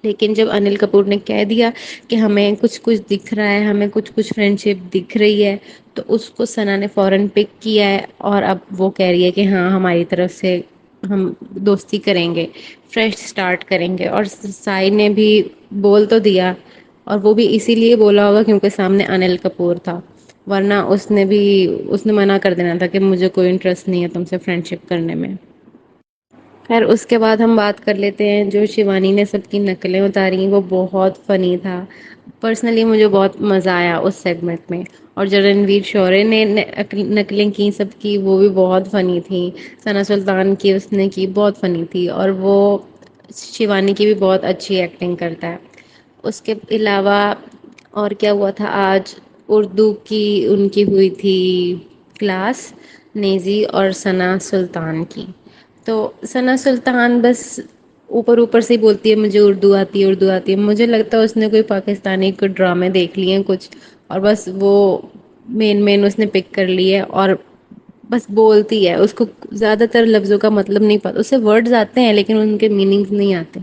لیکن جب انل کپور نے کہہ دیا کہ ہمیں کچھ کچھ دکھ رہا ہے، ہمیں کچھ کچھ فرینڈ شپ دکھ رہی ہے، تو اس کو ثنا نے فوراً پک کیا ہے. اور اب وہ کہہ رہی ہے کہ ہاں ہماری طرف سے ہم دوستی کریں گے، فریش اسٹارٹ کریں گے. اور سائی نے بھی بول تو دیا، اور وہ بھی اسی لیے بولا ہوگا کیونکہ سامنے انل کپور تھا، ورنہ اس نے منع کر دینا تھا کہ مجھے کوئی انٹرسٹ نہیں ہے تم سے فرینڈ شپ کرنے میں. خیر اس کے بعد ہم بات کر لیتے ہیں جو شیوانی نے سب کی نقلیں اتاری وہ بہت فنی تھا. پرسنلی مجھے بہت مزہ آیا اس سیگمنٹ میں. اور جو رنویر شورے نے نقلیں کی سب کی وہ بھی بہت فنی تھی. ثنا سلطان کی اس نے کی بہت فنی تھی اور وہ شیوانی کی بھی بہت اچھی ایکٹنگ کرتا ہے. اس کے علاوہ اور کیا ہوا تھا آج؟ اردو کی ان کی ہوئی تھی کلاس نیزی اور ثنا سلطان کی. تو ثنا سلطان بس اوپر اوپر سے ہی بولتی ہے مجھے اردو آتی ہے اردو آتی ہے. مجھے لگتا ہے اس نے کوئی پاکستانی کوئی ڈرامے دیکھ لیے ہیں کچھ اور بس وہ مین اس نے پک کر لی ہے اور بس بولتی ہے. اس کو زیادہ تر لفظوں کا مطلب نہیں پتا. اسے ورڈز آتے ہیں لیکن ان کے میننگس نہیں آتے.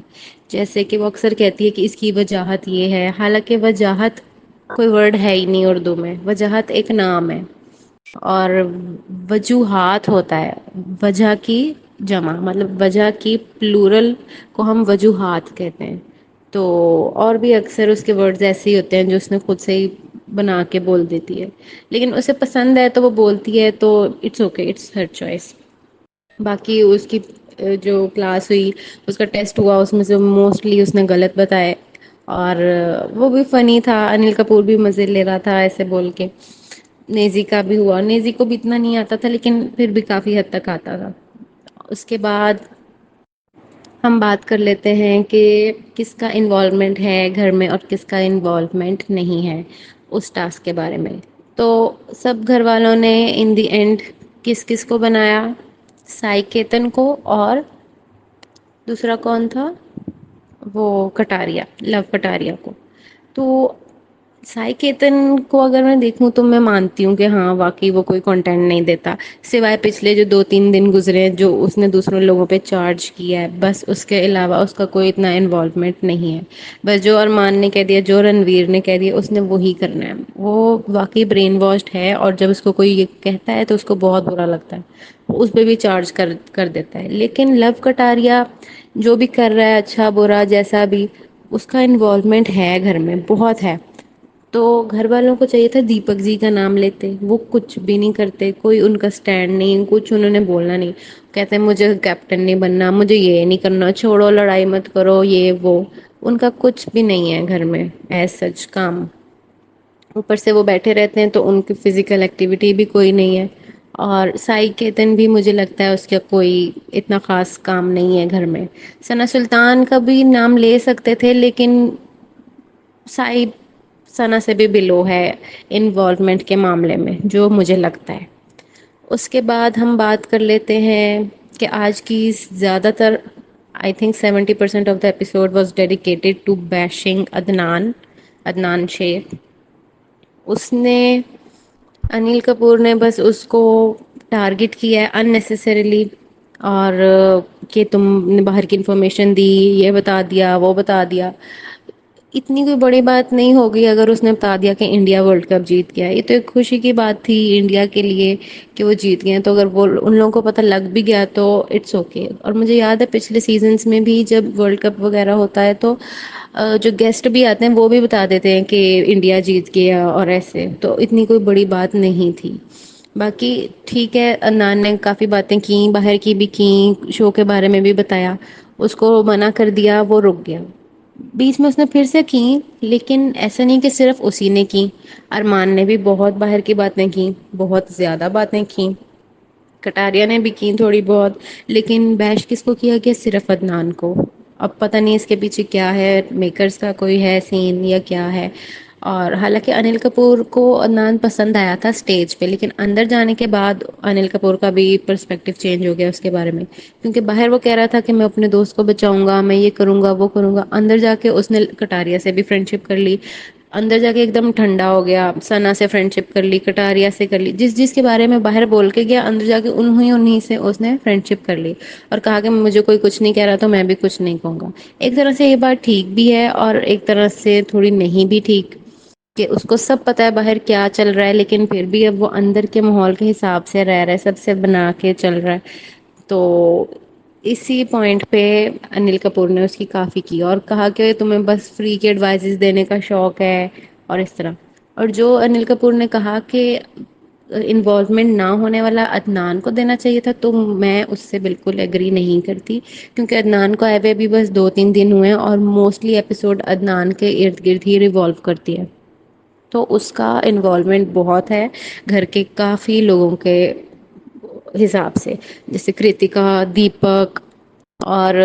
جیسے کہ وہ اکثر کہتی ہے کہ اس کی وجاہت یہ ہے حالانکہ وجاہت کوئی ورڈ ہے ہی نہیں اردو میں. وجاہت ایک نام ہے اور وجوہات ہوتا ہے وجہ کی جمع مطلب وجہ کی پلورل کو ہم وجوہات کہتے ہیں. تو اور بھی اکثر اس کے ورڈز ایسے ہی ہوتے ہیں جو اس نے خود سے ہی بنا کے بول دیتی ہے لیکن اسے پسند ہے تو وہ بولتی ہے تو it's okay it's her choice. باقی اس کی جو کلاس ہوئی اس کا ٹیسٹ ہوا اس میں سے موسٹلی اس نے غلط بتائے اور وہ بھی فنی تھا. انل کپور بھی مزے لے رہا تھا ایسے بول کے. نیزی کا بھی ہوا. نیزی کو بھی اتنا نہیں آتا تھا لیکن پھر بھی کافی حد تک آتا تھا. اس کے بعد ہم بات کر لیتے ہیں کہ کس کا انوالومنٹ ہے گھر میں اور کس کا انوالومنٹ نہیں ہے اس ٹاسک کے بارے میں. تو سب گھر والوں نے ان دی اینڈ کس کس کو بنایا؟ سائیکیتن کو اور دوسرا کون تھا وہ کٹاریا لو کٹاریا کو. تو سائی کیتن کو اگر میں دیکھوں تو میں مانتی ہوں کہ ہاں واقعی وہ کوئی کنٹینٹ نہیں دیتا سوائے پچھلے جو 2-3 دن گزرے جو اس نے دوسروں لوگوں پہ چارج کیا ہے بس. اس کے علاوہ اس کا کوئی اتنا انوالومنٹ نہیں ہے. بس جو ارمان نے کہہ دیا جو رنویر نے کہہ دیا اس نے وہی کرنا ہے. وہ واقعی برین واشڈ ہے اور جب اس کو کوئی یہ کہتا ہے تو اس کو بہت برا لگتا ہے. اس پہ بھی چارج کر دیتا ہے. لیکن لو کٹاریا جو بھی کر رہا ہے اچھا برا جیسا بھی اس کا انوالومنٹ ہے گھر میں بہت ہے. تو گھر والوں کو چاہیے تھا دیپک جی کا نام لیتے. وہ کچھ بھی نہیں کرتے. کوئی ان کا اسٹینڈ نہیں کچھ انہوں نے بولنا نہیں. کہتے ہیں مجھے کیپٹن نہیں بننا مجھے یہ نہیں کرنا چھوڑو لڑائی مت کرو یہ وہ. ان کا کچھ بھی نہیں ہے گھر میں ایز سچ کام. اوپر سے وہ بیٹھے رہتے ہیں تو ان کی فزیکل ایکٹیویٹی بھی کوئی نہیں ہے. اور سائی کیتن بھی مجھے لگتا ہے اس کا کوئی اتنا خاص کام نہیں ہے گھر میں. ثنا سلطان کا بھی نام لے سکتے تھے لیکن سائ ثنا سے بھی بلو ہے انوالومنٹ کے معاملے میں جو مجھے لگتا ہے. اس کے بعد ہم بات کر لیتے ہیں کہ آج کی زیادہ تر I think 70% of the episode was dedicated to bashing Adnan Shaikh. اس نے انل کپور نے بس اس کو ٹارگٹ کیا ہے اننیسیسریلی اور کہ تم نے باہر کی انفارمیشن دی یہ بتا دیا وہ بتا دیا. اتنی کوئی بڑی بات نہیں ہوگی اگر اس نے بتا دیا کہ انڈیا ورلڈ کپ جیت گیا. یہ تو ایک خوشی کی بات تھی انڈیا کے لیے کہ وہ جیت گئے. تو اگر وہ ان لوگوں کو پتہ لگ بھی گیا تو اٹس اوکے. اور مجھے یاد ہے پچھلے سیزنس میں بھی جب ورلڈ کپ وغیرہ ہوتا ہے تو جو گیسٹ بھی آتے ہیں وہ بھی بتا دیتے ہیں کہ انڈیا جیت گیا اور ایسے. تو اتنی کوئی بڑی بات نہیں تھی. باقی ٹھیک ہے عدنان نے کافی باتیں کی باہر کی بھی کی شو کے بارے میں بھی بتایا. اس کو منع کر دیا وہ رک گیا. بیچ میں اس نے پھر سے کی لیکن ایسا نہیں کہ صرف اسی نے کی. ارمان نے بھی بہت باہر کی باتیں کی بہت زیادہ باتیں کی. کٹاریا نے بھی کی تھوڑی بہت لیکن بیش کس کو کیا گیا صرف عدنان کو. اب پتہ نہیں اس کے پیچھے کیا ہے میکرز کا کوئی ہے سین یا کیا ہے. اور حالانکہ انل کپور کو عدنان پسند آیا تھا اسٹیج پہ لیکن اندر جانے کے بعد انل کپور کا بھی پرسپیکٹو چینج ہو گیا اس کے بارے میں. کیونکہ باہر وہ کہہ رہا تھا کہ میں اپنے دوست کو بچاؤں گا میں یہ کروں گا وہ کروں گا. اندر جا کے اس نے کٹاریا سے بھی فرینڈ شپ کر لی. اندر جا کے ایک دم ٹھنڈا ہو گیا. ثنا سے فرینڈ شپ کر لی کٹاریا سے کر لی جس کے بارے میں باہر بول کے گیا اندر جا کے انہیں سے اس نے فرینڈ شپ کر لی. اور کہا کہ مجھے کوئی کچھ نہیں کہہ رہا تو میں بھی کچھ نہیں کہوں گا. ایک طرح سے یہ بات ٹھیک بھی ہے اور ایک طرح سے تھوڑی نہیں بھی ٹھیک کہ اس کو سب پتا ہے باہر کیا چل رہا ہے لیکن پھر بھی اب وہ اندر کے ماحول کے حساب سے رہ رہا ہے سب سے بنا کے چل رہا ہے. تو اسی پوائنٹ پہ انل کپور نے اس کی کافی کی اور کہا کہ تمہیں بس فری کی ایڈوائزز دینے کا شوق ہے اور اس طرح. اور جو انل کپور نے کہا کہ انوالومنٹ نہ ہونے والا عدنان کو دینا چاہیے تھا، تو میں اس سے بالکل ایگری نہیں کرتی، کیونکہ عدنان کو آئے ہوئے بھی بس 2 3 دن ہوئے ہیں اور موسٹلی ایپیسوڈ عدنان کے ارد گرد ہی ریوالو کرتی ہے، تو اس کا انوالومنٹ بہت ہے گھر کے کافی لوگوں کے حساب سے، جیسے کرتکا، دیپک اور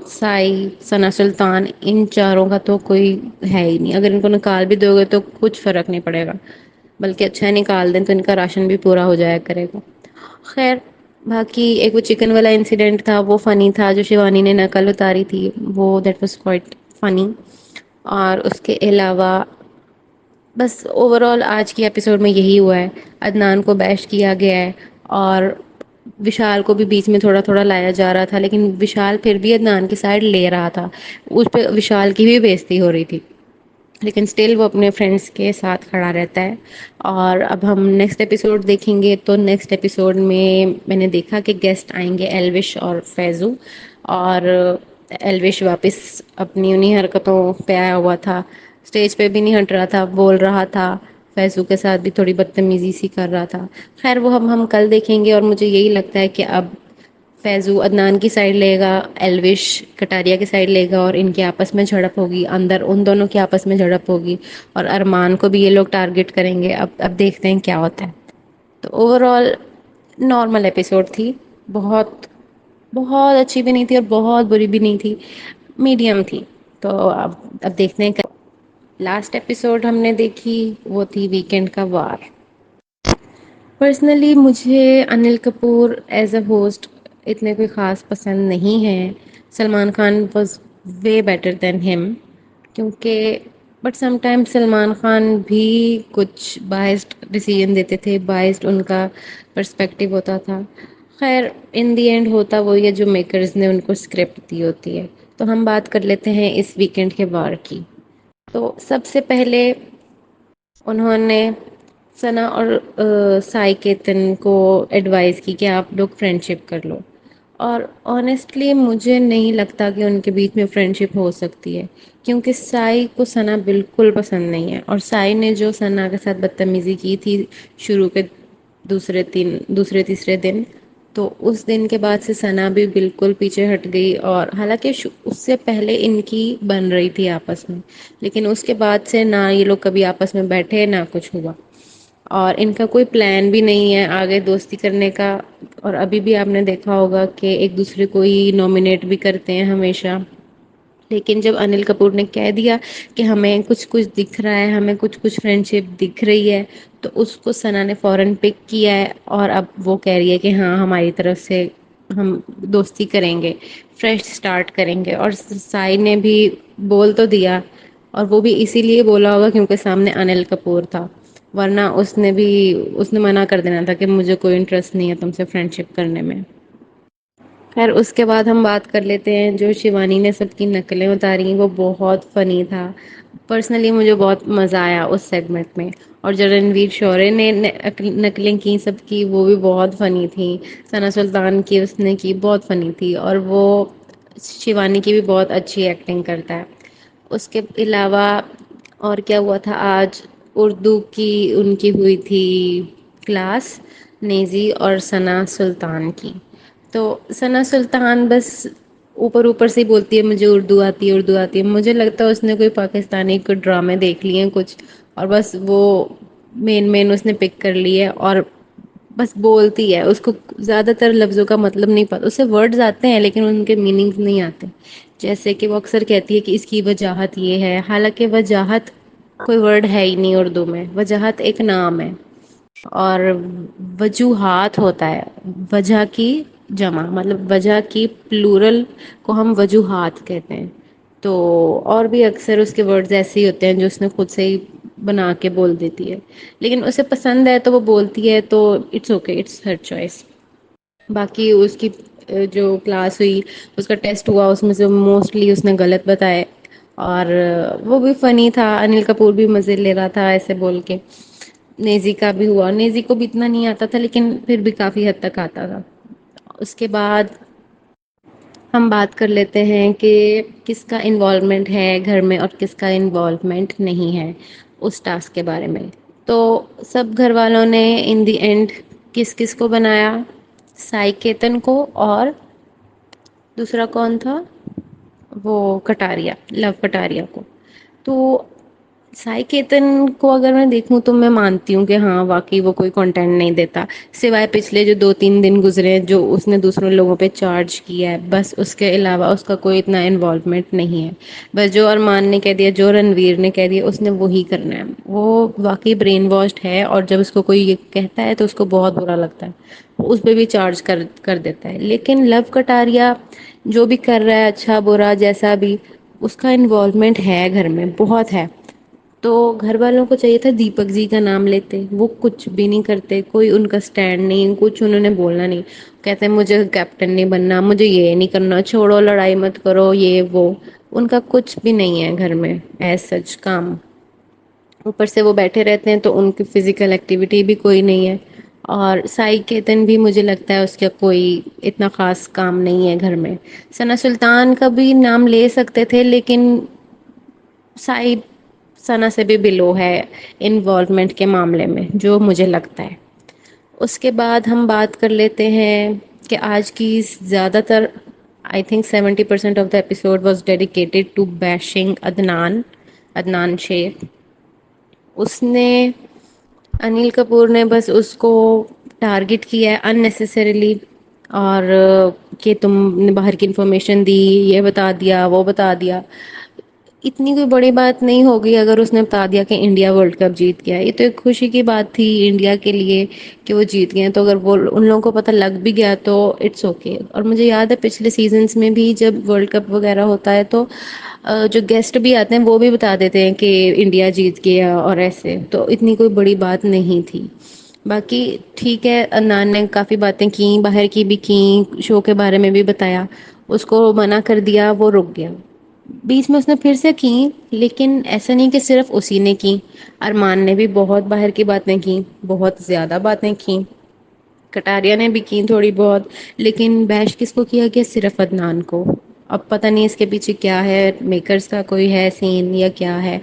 سائی، ثنا سلطان، ان چاروں کا تو کوئی ہے ہی نہیں، اگر ان کو نکال بھی دو گے تو کچھ فرق نہیں پڑے گا، بلکہ اچھا نکال دیں تو ان کا راشن بھی پورا ہو جایا کرے گا۔ خیر، باقی ایک وہ چکن والا انسیڈنٹ تھا وہ فنی تھا، جو شیوانی نے نقل اتاری تھی وہ دیٹ واز کوائٹ فنی، اور اس کے علاوہ بس اوور آل آج کی ایپیسوڈ میں یہی ہوا ہے، عدنان کو بیش کیا گیا ہے، اور وشال کو بھی بیچ میں تھوڑا تھوڑا لایا جا رہا تھا، لیکن وشال پھر بھی عدنان کی سائڈ لے رہا تھا، اس پہ وشال کی بھی بےزتی ہو رہی تھی، لیکن اسٹل وہ اپنے فرینڈس کے ساتھ کھڑا رہتا ہے۔ اور اب ہم نیکسٹ ایپیسوڈ دیکھیں گے، تو نیکسٹ ایپیسوڈ میں نے دیکھا کہ گیسٹ آئیں گے ایلوش اور فیضو، اور ایلوش واپس اپنی انہی حرکتوں پہ آیا ہوا تھا، اسٹیج پہ بھی نہیں ہٹ رہا تھا، بول رہا تھا، فیضو کے ساتھ بھی تھوڑی بدتمیزی سی کر رہا تھا۔ خیر وہ ہم کل دیکھیں گے، اور مجھے یہی لگتا ہے کہ اب فیضو عدنان کی سائڈ لے گا، ایلوش کٹاریا کی سائڈ لے گا، اور ان کے آپس میں جھڑپ ہوگی، اندر ان دونوں کے آپس میں جھڑپ ہوگی، اور ارمان کو بھی یہ لوگ ٹارگٹ کریں گے، اب دیکھتے ہیں کیا ہوتا ہے۔ تو اوور آل نارمل ایپیسوڈ تھی، بہت بہت اچھی بھی نہیں تھی اور بہت بری بھی نہیں تھی، میڈیم تھی، تو اب دیکھتے ہیں۔ لاسٹ ایپیسوڈ ہم نے دیکھی وہ تھی ویکینڈ کا وار۔ پرسنلی مجھے Anil Kapoor as a host اتنے کوئی خاص پسند نہیں ہے، Salman Khan was way better than ہم، کیونکہ but some time Salman Khan بھی کچھ بائسڈ ڈیسیژن دیتے تھے، بائسڈ ان کا پرسپیکٹو ہوتا تھا۔ خیر ان دی اینڈ ہوتا وہی ہے جو میکرز نے ان کو اسکرپٹ دی ہوتی ہے۔ تو ہم بات کر لیتے ہیں اس ویکینڈ کے وار کی۔ تو سب سے پہلے انہوں نے ثنا اور سائی کیتن کو ایڈوائز کی کہ آپ لوگ فرینڈ شپ کر لو، اور آنیسٹلی مجھے نہیں لگتا کہ ان کے بیچ میں فرینڈ شپ ہو سکتی ہے، کیونکہ سائی کو ثنا بالکل پسند نہیں ہے، اور سائی نے جو ثنا کے ساتھ بدتمیزی کی تھی شروع کے دوسرے تیسرے دن، تو اس دن کے بعد سے ثنا بھی بالکل پیچھے ہٹ گئی، اور حالانکہ اس سے پہلے ان کی بن رہی تھی آپس میں، لیکن اس کے بعد سے نہ یہ لوگ کبھی آپس میں بیٹھے نہ کچھ ہوا، اور ان کا کوئی پلان بھی نہیں ہے آگے دوستی کرنے کا، اور ابھی بھی آپ نے دیکھا ہوگا کہ ایک دوسرے کو ہی نامنیٹ بھی کرتے ہیں ہمیشہ۔ لیکن جب انل کپور نے کہہ دیا کہ ہمیں کچھ کچھ دکھ رہا ہے، ہمیں کچھ کچھ فرینڈ شپ دکھ رہی ہے، تو اس کو ثنا نے فوراً پک کیا ہے، اور اب وہ کہہ رہی ہے کہ ہاں ہماری طرف سے ہم دوستی کریں گے، فریش سٹارٹ کریں گے، اور سائی نے بھی بول تو دیا، اور وہ بھی اسی لیے بولا ہوگا کیونکہ سامنے انل کپور تھا، ورنہ اس نے منع کر دینا تھا کہ مجھے کوئی انٹرسٹ نہیں ہے تم سے فرینڈ شپ کرنے میں۔ خیر اس کے بعد ہم بات کر لیتے ہیں جو شیوانی نے سب کی نقلیں اتاری، وہ بہت فنی تھا، پرسنلی مجھے بہت مزہ آیا اس سیگمنٹ میں، اور جو رنویر شورے نے نقلیں کی سب کی وہ بھی بہت فنی تھی، ثنا سلطان کی اس نے کی بہت فنی تھی، اور وہ شیوانی کی بھی بہت اچھی ایکٹنگ کرتا ہے۔ اس کے علاوہ اور کیا ہوا تھا آج، اردو کی ان کی ہوئی تھی کلاس، نیزی اور ثنا سلطان کی، تو ثنا سلطان بس اوپر اوپر سے ہی بولتی ہے مجھے اردو آتی ہے اردو آتی ہے، مجھے لگتا ہے اس نے کوئی پاکستانی کوئی ڈرامے دیکھ لیے ہیں کچھ، اور بس وہ مین اس نے پک کر لی ہے، اور بس بولتی ہے، اس کو زیادہ تر لفظوں کا مطلب نہیں پتا، اسے ورڈز آتے ہیں لیکن ان کے میننگز نہیں آتے، جیسے کہ وہ اکثر کہتی ہے کہ اس کی وجاہت یہ ہے، حالانکہ وجاہت کوئی ورڈ ہے ہی نہیں اردو میں، وجاہت ایک نام ہے، اور وجوہات ہوتا ہے، وجہ کی جمع، مطلب وجہ کی پلورل کو ہم وجوہات کہتے ہیں، تو اور بھی اکثر اس کے ورڈز ایسے ہی ہوتے ہیں جو اس نے خود سے ہی بنا کے بول دیتی ہے، لیکن اسے پسند ہے تو وہ بولتی ہے، تو it's okay, it's her choice. باقی اس کی جو کلاس ہوئی، اس کا ٹیسٹ ہوا، اس میں سے موسٹلی اس نے غلط بتائے، اور وہ بھی فنی تھا، انل کپور بھی مزے لے رہا تھا ایسے بول کے، نیزی کا بھی ہوا، نیزی کو بھی اتنا نہیں آتا تھا لیکن پھر بھی کافی حد تک آتا تھا۔ اس کے بعد ہم بات کر لیتے ہیں کہ کس کا انوالومنٹ ہے گھر میں اور کس کا انوالومنٹ نہیں ہے اس ٹاسک کے بارے میں۔ تو سب گھر والوں نے ان دی اینڈ کس کس کو بنایا؟ سائی کیتن کو، اور دوسرا کون تھا؟ وہ کٹاریا، لو کٹاریا کو. تو سائی کیتن کو اگر میں دیکھوں تو میں مانتی ہوں کہ ہاں واقعی وہ کوئی کنٹینٹ نہیں دیتا، سوائے پچھلے جو 2-3 دن گزرے ہیں جو اس نے دوسروں لوگوں پہ چارج کیا ہے، بس اس کے علاوہ اس کا کوئی اتنا انوالومنٹ نہیں ہے. بس جو ارمان نے کہہ دیا، جو رنویر نے کہہ دیا، اس نے وہی کرنا ہے. وہ واقعی برین واشڈ ہے، اور جب اس کو کوئی یہ کہتا ہے تو اس کو بہت برا لگتا ہے، اس پہ بھی چارج کر دیتا ہے. لیکن لو کٹاریا جو بھی کر رہا ہے، اچھا برا جیسا بھی، اس کا انوالومنٹ ہے گھر میں بہت ہے. تو گھر والوں کو چاہیے تھا دیپک جی کا نام لیتے، وہ کچھ بھی نہیں کرتے، کوئی ان کا اسٹینڈ نہیں، کچھ انہوں نے بولنا نہیں. کہتے ہیں مجھے کیپٹن نہیں بننا، مجھے یہ نہیں کرنا، چھوڑو لڑائی مت کرو، یہ وہ. ان کا کچھ بھی نہیں ہے گھر میں ایز سچ کام. اوپر سے وہ بیٹھے رہتے ہیں تو ان کی فزیکل ایکٹیویٹی بھی کوئی نہیں ہے. اور سائی کیتن بھی مجھے لگتا ہے اس کا کوئی اتنا خاص کام نہیں ہے گھر میں. ثنا سلطان کا بھی نام لے سکتے تھے، لیکن سائی ثنا سے بھی بلو ہے انوالومنٹ کے معاملے میں، جو مجھے لگتا ہے. اس کے بعد ہم بات کر لیتے ہیں کہ آج کی زیادہ تر I think 70% of the episode was dedicated to bashing Adnan Shaikh. اس نے انیل کپور نے بس اس کو ٹارگٹ کیا ہے اننیسیسریلی، اور کہ تم نے باہر کی انفارمیشن دی، یہ بتا دیا، وہ بتا دیا. اتنی کوئی بڑی بات نہیں ہوگی اگر اس نے بتا دیا کہ انڈیا ورلڈ کپ جیت گیا. یہ تو ایک خوشی کی بات تھی انڈیا کے لیے کہ وہ جیت گئے. تو اگر وہ ان لوگوں کو پتہ لگ بھی گیا تو اٹس اوکے. اور مجھے یاد ہے پچھلے سیزنس میں بھی جب ورلڈ کپ وغیرہ ہوتا ہے تو جو گیسٹ بھی آتے ہیں وہ بھی بتا دیتے ہیں کہ انڈیا جیت گیا اور ایسے. تو اتنی کوئی بڑی بات نہیں تھی. باقی ٹھیک ہے، عدنان نے کافی باتیں کی، باہر کی بھی کی، شو کے بارے میں بھی بتایا. اس کو منع کر دیا، وہ رک گیا. بیچ میں اس نے پھر سے کی، لیکن ایسا نہیں کہ صرف اسی نے کی. ارمان نے بھی بہت باہر کی باتیں کی، بہت زیادہ باتیں کی. کٹاریا نے بھی کی تھوڑی بہت. لیکن بیش کس کو کیا گیا؟ صرف عدنان کو. اب پتہ نہیں اس کے پیچھے کیا ہے، میکرز کا کوئی ہے سین یا کیا ہے.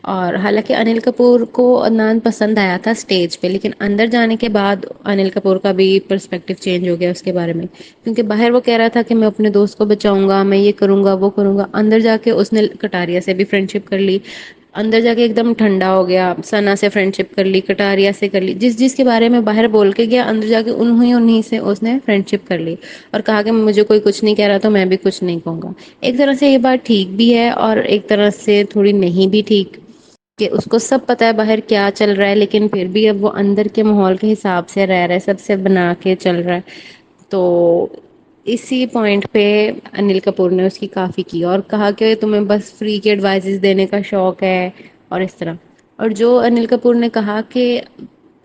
اور حالانکہ انل کپور کو عدنان پسند آیا تھا اسٹیج پہ، لیکن اندر جانے کے بعد انل کپور کا بھی پرسپیکٹو چینج ہو گیا اس کے بارے میں. کیونکہ باہر وہ کہہ رہا تھا کہ میں اپنے دوست کو بچاؤں گا، میں یہ کروں گا وہ کروں گا. اندر جا کے اس نے کٹاریا سے بھی فرینڈ شپ کر لی. اندر جا کے ایک دم ٹھنڈا ہو گیا، ثنا سے فرینڈ شپ کر لی، کٹاریا سے کر لی. جس کے بارے میں باہر بول کے گیا، اندر جا کے انہیں سے اس نے فرینڈ شپ کر لی. اور کہا کہ مجھے کوئی کچھ نہیں کہہ رہا تو میں بھی کچھ نہیں کہوں گا. ایک طرح سے یہ بات ٹھیک بھی ہے اور ایک طرح سے تھوڑی نہیں بھی ٹھیک، کہ اس کو سب پتا ہے باہر کیا چل رہا ہے، لیکن پھر بھی اب وہ اندر کے ماحول کے حساب سے رہ رہا ہے، سب سے بنا کے چل رہا ہے. تو اسی پوائنٹ پہ انل کپور نے اس کی کافی کی اور کہا کہ تمہیں بس فری کے ایڈوائزز دینے کا شوق ہے اور اس طرح. اور جو انل کپور نے کہا کہ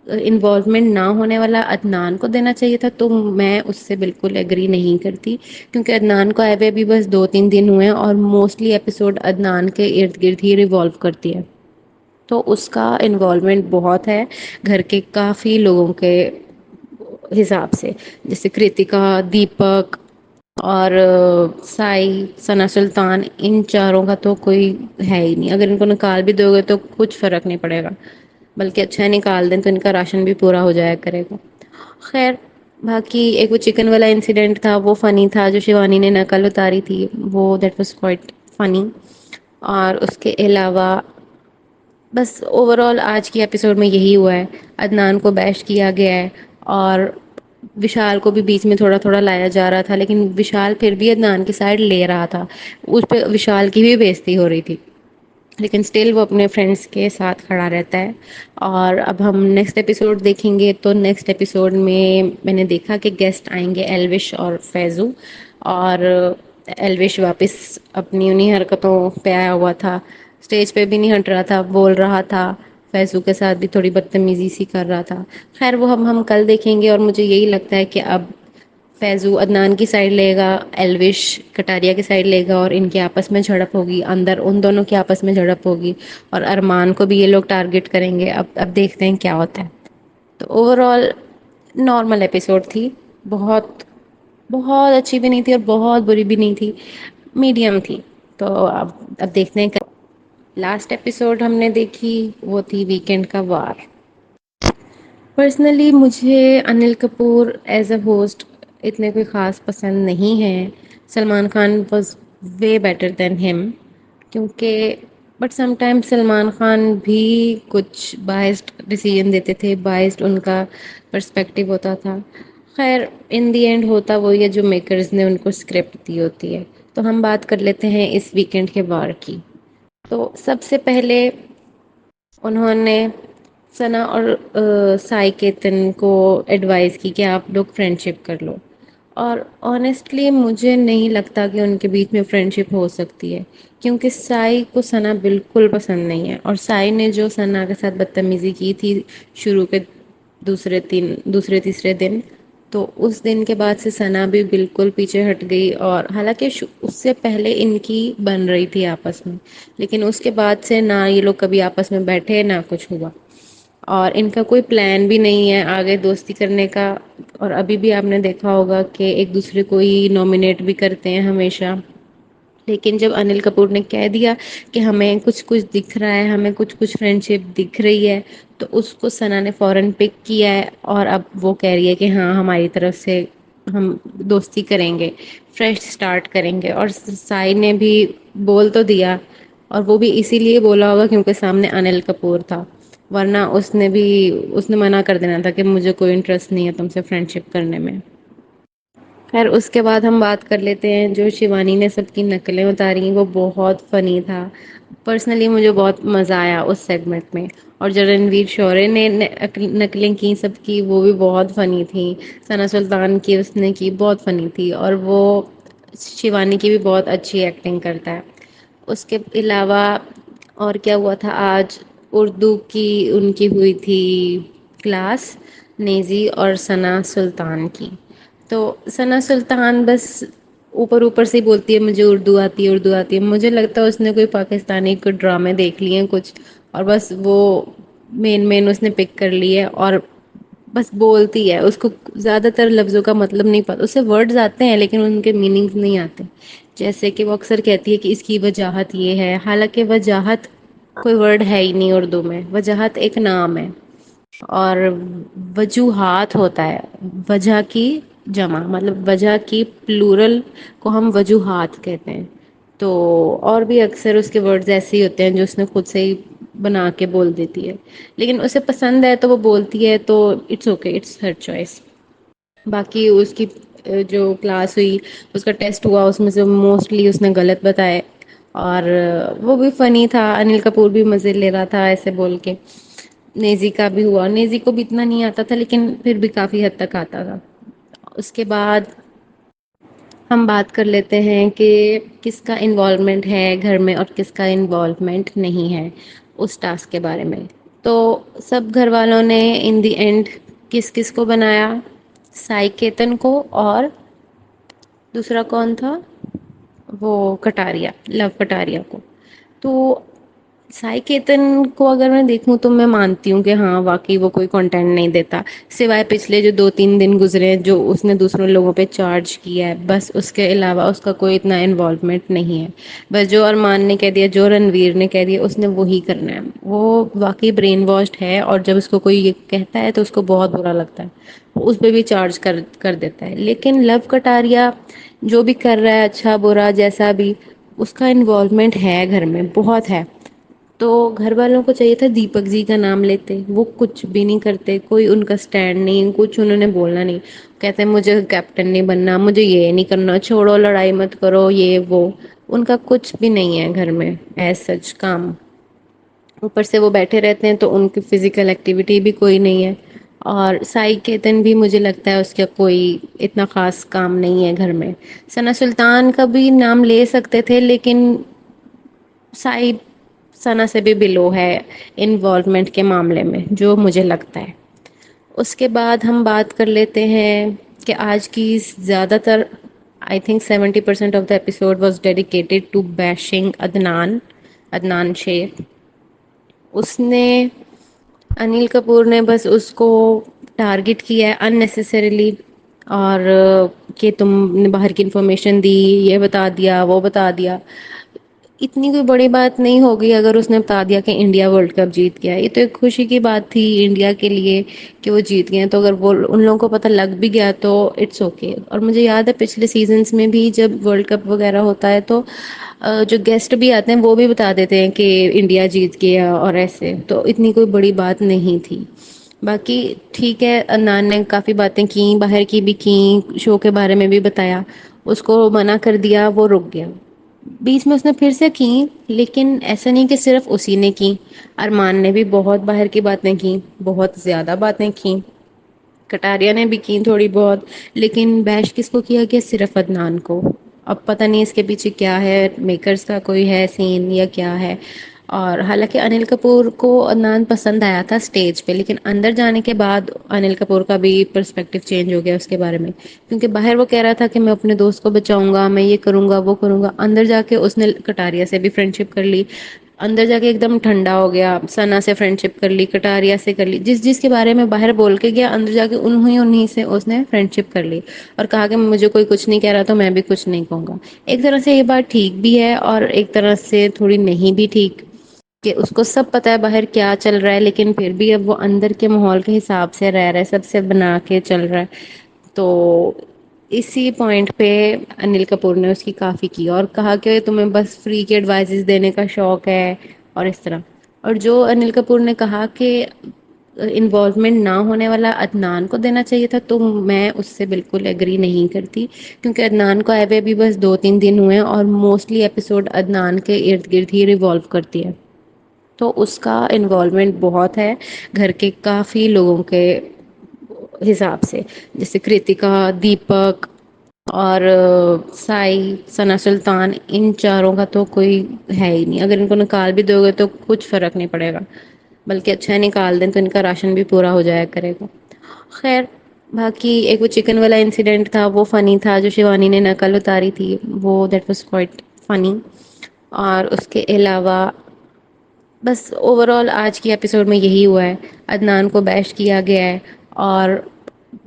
انوالومنٹ نہ ہونے والا عدنان کو دینا چاہیے تھا، تو میں اس سے بالکل ایگری نہیں کرتی. کیونکہ عدنان کو آئے ہوئے بھی بس 2-3 دن ہوئے ہیں، اور موسٹلی ایپیسوڈ عدنان کے ارد گرد ہی ریوالو کرتی ہے. تو اس کا انوالومنٹ بہت ہے گھر کے کافی لوگوں کے حساب سے، جیسے کرتکا، دیپک اور سائی، ثنا سلطان. ان چاروں کا تو کوئی ہے ہی نہیں. اگر ان کو نکال بھی دو گے تو کچھ فرق نہیں پڑے گا، بلکہ اچھا نکال دیں تو ان کا راشن بھی پورا ہو جایا کرے گا. خیر، باقی ایک وہ چکن والا انسیڈنٹ تھا، وہ فنی تھا. جو شیوانی نے نقل اتاری تھی، وہ دیٹ واز کوائٹ فنی. اور اس کے علاوہ بس اوور آل آج کی ایپیسوڈ میں یہی ہوا ہے. عدنان کو بیش کیا گیا ہے، اور وشال کو بھی بیچ میں تھوڑا تھوڑا لایا جا رہا تھا، لیکن وشال پھر بھی عدنان کی سائڈ لے رہا تھا. اس پہ وشال کی بھی بےزتی ہو رہی تھی، لیکن اسٹل وہ اپنے فرینڈس کے ساتھ کھڑا رہتا ہے. اور اب ہم نیکسٹ ایپیسوڈ دیکھیں گے، تو نیکسٹ ایپیسوڈ میں نے دیکھا کہ گیسٹ آئیں گے ایلوش اور فیضو. اور ایلوش واپس اپنی انہیں حرکتوں پہ آیا ہوا تھا، اسٹیج پہ بھی نہیں ہٹ رہا تھا، بول رہا تھا. فیضو کے ساتھ بھی تھوڑی بدتمیزی سی کر رہا تھا. خیر وہ ہم کل دیکھیں گے. اور مجھے یہی لگتا ہے کہ اب فیضو عدنان کی سائڈ لے گا، ایلوش کٹاریا کی سائڈ لے گا، اور ان کے آپس میں جھڑپ ہوگی، اندر ان دونوں کے آپس میں جھڑپ ہوگی. اور ارمان کو بھی یہ لوگ ٹارگٹ کریں گے. اب دیکھتے ہیں کیا ہوتا ہے. تو اوور آل نارمل ایپیسوڈ تھی، بہت بہت اچھی بھی نہیں تھی اور بہت بری بھی نہیں تھی، میڈیم تھی. تو اب دیکھتے ہیں. لاسٹ ایپیسوڈ ہم نے دیکھی وہ تھی ویکینڈ کا وار. پرسنلی مجھے Anil Kapoor as a host اتنے کوئی خاص پسند نہیں ہے. Salman Khan was way better than ہم. کیونکہ but some time Salman Khan بھی کچھ بائسڈ ڈیسیژن دیتے تھے، بائسڈ ان کا پرسپیکٹو ہوتا تھا. خیر ان دی اینڈ ہوتا وہی ہے جو میکرز نے ان کو اسکرپٹ دی ہوتی ہے. تو ہم بات کر لیتے ہیں اس ویکینڈ کے وار کی. تو سب سے پہلے انہوں نے ثنا اور سائی کیتن کو ایڈوائز کی کہ آپ لوگ فرینڈ شپ کر لو. اور آنیسٹلی مجھے نہیں لگتا کہ ان کے بیچ میں فرینڈ شپ ہو سکتی ہے. کیونکہ سائی کو ثنا بالکل پسند نہیں ہے، اور سائی نے جو ثنا کے ساتھ بدتمیزی کی تھی شروع کے دوسرے تیسرے دن، تو اس دن کے بعد سے ثنا بھی بالکل پیچھے ہٹ گئی. اور حالانکہ اس سے پہلے ان کی بن رہی تھی آپس میں، لیکن اس کے بعد سے نہ یہ لوگ کبھی آپس میں بیٹھے نہ کچھ ہوا. اور ان کا کوئی پلان بھی نہیں ہے آگے دوستی کرنے کا. اور ابھی بھی آپ نے دیکھا ہوگا کہ ایک دوسرے کو ہی نامنیٹ بھی کرتے ہیں ہمیشہ. لیکن جب انل کپور نے کہہ دیا کہ ہمیں کچھ کچھ دکھ رہا ہے، ہمیں کچھ کچھ فرینڈ شپ دکھ رہی ہے، تو اس کو ثنا نے فوراً پک کیا ہے. اور اب وہ کہہ رہی ہے کہ ہاں ہماری طرف سے ہم دوستی کریں گے، فریش اسٹارٹ کریں گے. اور سائی نے بھی بول تو دیا، اور وہ بھی اسی لیے بولا ہوگا کیونکہ سامنے انل کپور تھا. ورنہ اس نے منع کر دینا تھا کہ مجھے کوئی انٹرسٹ نہیں ہے تم سے فرینڈ شپ کرنے میں. خیر اس کے بعد ہم بات کر لیتے ہیں جو شیوانی نے سب کی نقلیں اتاری، وہ بہت فنی تھا. پرسنلی مجھے بہت مزہ آیا اس سیگمنٹ میں. اور جو رنویر شورے نے نقلیں کی سب کی، وہ بھی بہت فنی تھیں. ثنا سلطان کی اس نے کی بہت فنی تھی. اور وہ شیوانی کی بھی بہت اچھی ایکٹنگ کرتا ہے. اس کے علاوہ اور کیا ہوا تھا آج؟ اردو کی ان کی ہوئی تھی کلاس، نیزی اور ثنا سلطان کی. تو ثنا سلطان بس اوپر اوپر سے ہی بولتی ہے مجھے اردو آتی ہے اردو آتی ہے. مجھے لگتا ہے اس نے کوئی پاکستانی کوئی ڈرامے دیکھ لیے ہیں کچھ، اور بس وہ مین اس نے پک کر لی ہے اور بس بولتی ہے. اس کو زیادہ تر لفظوں کا مطلب نہیں پتا، اسے ورڈز آتے ہیں لیکن ان کے میننگز نہیں آتے. جیسے کہ وہ اکثر کہتی ہے کہ اس کی وجاہت یہ ہے، حالانکہ وجاہت کوئی ورڈ ہے ہی نہیں اردو میں. وجاہت ایک نام ہے. اور وجوہات ہوتا ہے وجہ کی جمع، مطلب وجہ کی پلورل کو ہم وجوہات کہتے ہیں. تو اور بھی اکثر اس کے ورڈز ایسے ہی ہوتے ہیں جو اس نے خود سے ہی بنا کے بول دیتی ہے. لیکن اسے پسند ہے تو وہ بولتی ہے، تو it's okay, it's her choice. باقی اس کی جو کلاس ہوئی، اس کا ٹیسٹ ہوا، اس میں سے موسٹلی اس نے غلط بتائے. اور وہ بھی فنی تھا. انل کپور بھی مزے لے رہا تھا ایسے بول کے. نیزی کا بھی ہوا، نیزی کو بھی اتنا نہیں آتا تھا لیکن پھر بھی کافی حد تک آتا تھا. اس کے بعد ہم بات کر لیتے ہیں کہ کس کا انوالومنٹ ہے گھر میں اور کس کا انوالومنٹ نہیں ہے اس ٹاسک کے بارے میں. تو سب گھر والوں نے ان دی اینڈ کس کس کو بنایا؟ سائی کیتن کو، اور دوسرا کون تھا؟ وہ کٹاریا، لو کٹاریا کو. تو سائی کیتن کو اگر میں دیکھوں تو میں مانتی ہوں کہ ہاں واقعی وہ کوئی کنٹینٹ نہیں دیتا، سوائے پچھلے جو 2-3 دن گزرے ہیں جو اس نے دوسروں لوگوں پہ چارج کیا ہے، بس اس کے علاوہ اس کا کوئی اتنا انوالومنٹ نہیں ہے. بس جو ارمان نے کہہ دیا، جو رنویر نے کہہ دیا، اس نے وہی کرنا ہے. وہ واقعی برین واشڈ ہے، اور جب اس کو کوئی یہ کہتا ہے تو اس کو بہت برا لگتا ہے، اس پہ بھی چارج کر دیتا ہے. لیکن لو کٹاریا جو بھی کر رہا ہے اچھا برا جیسا بھی، اس کا انوالومنٹ ہے گھر میں بہت ہے. تو گھر والوں کو چاہیے تھا دیپک جی کا نام لیتے، وہ کچھ بھی نہیں کرتے، کوئی ان کا اسٹینڈ نہیں، کچھ انہوں نے بولنا نہیں. کہتے ہیں مجھے کیپٹن نہیں بننا، مجھے یہ نہیں کرنا، چھوڑو لڑائی مت کرو یہ وہ. ان کا کچھ بھی نہیں ہے گھر میں ایز سچ کام. اوپر سے وہ بیٹھے رہتے ہیں تو ان کی فزیکل ایکٹیویٹی بھی کوئی نہیں ہے. اور سائی کیتن بھی مجھے لگتا ہے اس کا کوئی اتنا خاص کام نہیں ہے گھر میں. ثنا سلطان کا بھی نام لے سکتے تھے لیکن سائی ثنا سے بھی بلو ہے انوالومنٹ کے معاملے میں جو مجھے لگتا ہے. اس کے بعد ہم بات کر لیتے ہیں کہ آج کی زیادہ تر I think 70% of the episode was dedicated to bashing Adnan Shaikh. اس نے انل کپور نے بس اس کو ٹارگٹ کیا ہے اننیسیسریلی. اور کہ تم نے باہر کی انفارمیشن دی، یہ بتا دیا وہ بتا دیا. اتنی کوئی بڑی بات نہیں ہوگی اگر اس نے بتا دیا کہ انڈیا ورلڈ کپ جیت گیا. یہ تو ایک خوشی کی بات تھی انڈیا کے لیے کہ وہ جیت گئے. تو اگر وہ ان لوگوں کو پتہ لگ بھی گیا تو اٹس اوکے. اور مجھے یاد ہے پچھلے سیزنس میں بھی جب ورلڈ کپ وغیرہ ہوتا ہے تو جو گیسٹ بھی آتے ہیں وہ بھی بتا دیتے ہیں کہ انڈیا جیت گیا اور ایسے. تو اتنی کوئی بڑی بات نہیں تھی. باقی ٹھیک ہے، عدنان نے کافی باتیں کی، باہر کی بھی کی، شو کے بارے میں بھی بتایا. اس کو منع کر دیا، وہ رک گیا. بیچ میں اس نے پھر سے کی، لیکن ایسا نہیں کہ صرف اسی نے کی. ارمان نے بھی بہت باہر کی باتیں کی، بہت زیادہ باتیں کی. کٹاریا نے بھی کی تھوڑی بہت. لیکن بیش کس کو کیا گیا؟ صرف عدنان کو. اب پتہ نہیں اس کے پیچھے کیا ہے، میکرز کا کوئی ہے سین یا کیا ہے. اور حالانکہ انل کپور کو عدنان پسند آیا تھا اسٹیج پہ، لیکن اندر جانے کے بعد انل کپور کا بھی پرسپیکٹو چینج ہو گیا اس کے بارے میں. کیونکہ باہر وہ کہہ رہا تھا کہ میں اپنے دوست کو بچاؤں گا، میں یہ کروں گا وہ کروں گا. اندر جا کے اس نے کٹاریا سے بھی فرینڈ شپ کر لی. اندر جا کے ایک دم ٹھنڈا ہو گیا، ثنا سے فرینڈ شپ کر لی، کٹاریا سے کر لی. جس جس کے بارے میں باہر بول کے گیا، اندر جا کے انہیں سے اس نے فرینڈ شپ کر لی. اور کہا کہ مجھے کوئی کچھ نہیں کہہ رہا تو میں بھی کچھ نہیں کہوں گا. ایک طرح سے یہ بات ٹھیک بھی ہے اور ایک طرح سے تھوڑی نہیں بھی ٹھیک، کہ اس کو سب پتا ہے باہر کیا چل رہا ہے، لیکن پھر بھی اب وہ اندر کے ماحول کے حساب سے رہ رہا ہے، سب سے بنا کے چل رہا ہے. تو اسی پوائنٹ پہ انل کپور نے اس کی کافی کی اور کہا کہ تمہیں بس فری کے ایڈوائزز دینے کا شوق ہے اور اس طرح. اور جو انل کپور نے کہا کہ انوالومنٹ نہ ہونے والا عدنان کو دینا چاہیے تھا، تو میں اس سے بالکل ایگری نہیں کرتی. کیونکہ عدنان کو آئے ہوئے بھی بس 2-3 دن ہوئے ہیں اور موسٹلی ایپیسوڈ عدنان کے ارد گرد ہی ریوالو کرتی ہے. تو اس کا انوالومنٹ بہت ہے گھر کے کافی لوگوں کے حساب سے، جیسے کرتکا، دیپک اور سائی، ثنا سلطان. ان چاروں کا تو کوئی ہے ہی نہیں. اگر ان کو نکال بھی دو گے تو کچھ فرق نہیں پڑے گا، بلکہ اچھا نکال دیں تو ان کا راشن بھی پورا ہو جایا کرے گا. خیر، باقی ایک وہ چکن والا انسیڈنٹ تھا وہ فنی تھا، جو شیوانی نے نقل اتاری تھی وہ دیٹ واز کوائٹ فنی. اور اس کے علاوہ بس اوور آل آج کی ایپیسوڈ میں یہی ہوا ہے. عدنان کو بیش کیا گیا ہے اور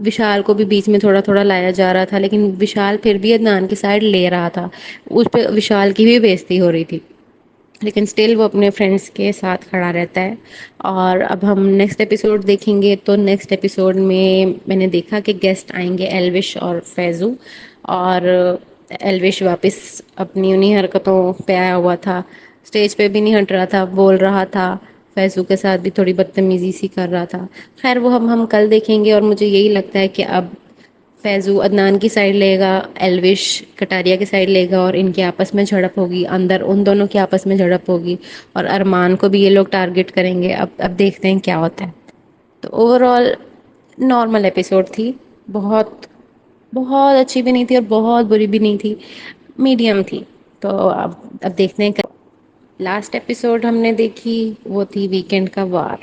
وشال کو بھی بیچ میں تھوڑا تھوڑا لایا جا رہا تھا، لیکن وشال پھر بھی عدنان کی سائڈ لے رہا تھا. اس پہ وشال کی بھی بےزتی ہو رہی تھی، لیکن اسٹل وہ اپنے فرینڈس کے ساتھ کھڑا رہتا ہے. اور اب ہم نیکسٹ ایپیسوڈ دیکھیں گے تو نیکسٹ ایپیسوڈ میں نے دیکھا کہ گیسٹ آئیں گے ایلوش اور فیضو. اور ایلوش واپس اپنی انہیں حرکتوں پہ آیا ہوا تھا، اسٹیج پہ بھی نہیں ہٹ رہا تھا، بول رہا تھا. فیضو کے ساتھ بھی تھوڑی بدتمیزی سی کر رہا تھا. خیر وہ ہم کل دیکھیں گے. اور مجھے یہی لگتا ہے کہ اب فیضو عدنان کی سائڈ لے گا، ایلوش کٹاریا کی سائڈ لے گا، اور ان کے آپس میں جھڑپ ہوگی، اندر ان دونوں کے آپس میں جھڑپ ہوگی. اور ارمان کو بھی یہ لوگ ٹارگٹ کریں گے. اب دیکھتے ہیں کیا ہوتا ہے. تو اوور آل نارمل ایپیسوڈ تھی. بہت بہت اچھی بھی نہیں تھی اور بہت بری بھی نہیں تھی، میڈیم تھی. تو اب دیکھتے ہیں. لاسٹ ایپیسوڈ ہم نے دیکھی وہ تھی ویکینڈ کا وار.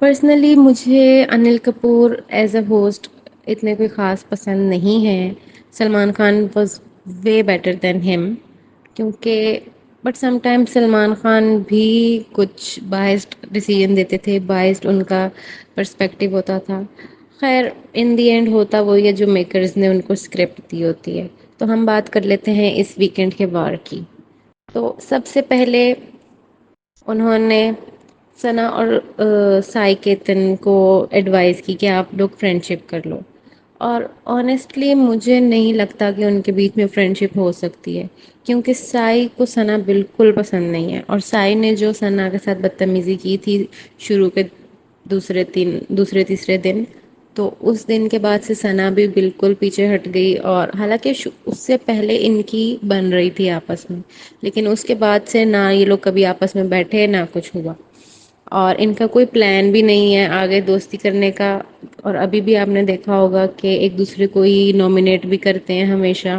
پرسنلی مجھے Anil Kapoor as a host اتنے کوئی خاص پسند نہیں ہے. Salman Khan was way better than ہم. کیونکہ but some time Salman Khan بھی کچھ بائسڈ ڈیسیژن دیتے تھے، بائسڈ ان کا پرسپیکٹو ہوتا تھا. خیر ان دی اینڈ ہوتا وہی ہے جو میکرز نے ان کو اسکرپٹ دی ہوتی ہے. تو ہم بات کر لیتے ہیں اس ویکینڈ کے وار کی. تو سب سے پہلے انہوں نے ثنا اور سائی کیتن کو ایڈوائز کی کہ آپ لوگ فرینڈ شپ کر لو. اور آنیسٹلی مجھے نہیں لگتا کہ ان کے بیچ میں فرینڈ شپ ہو سکتی ہے، کیونکہ سائی کو ثنا بالکل پسند نہیں ہے. اور سائی نے جو ثنا کے ساتھ بدتمیزی کی تھی شروع کے دوسرے تیسرے دن، تو اس دن کے بعد سے ثنا بھی بالکل پیچھے ہٹ گئی. اور حالانکہ اس سے پہلے ان کی بن رہی تھی آپس میں، لیکن اس کے بعد سے نہ یہ لوگ کبھی آپس میں بیٹھے نہ کچھ ہوا. اور ان کا کوئی پلان بھی نہیں ہے آگے دوستی کرنے کا. اور ابھی بھی آپ نے دیکھا ہوگا کہ ایک دوسرے کو ہی نامنیٹ بھی کرتے ہیں ہمیشہ.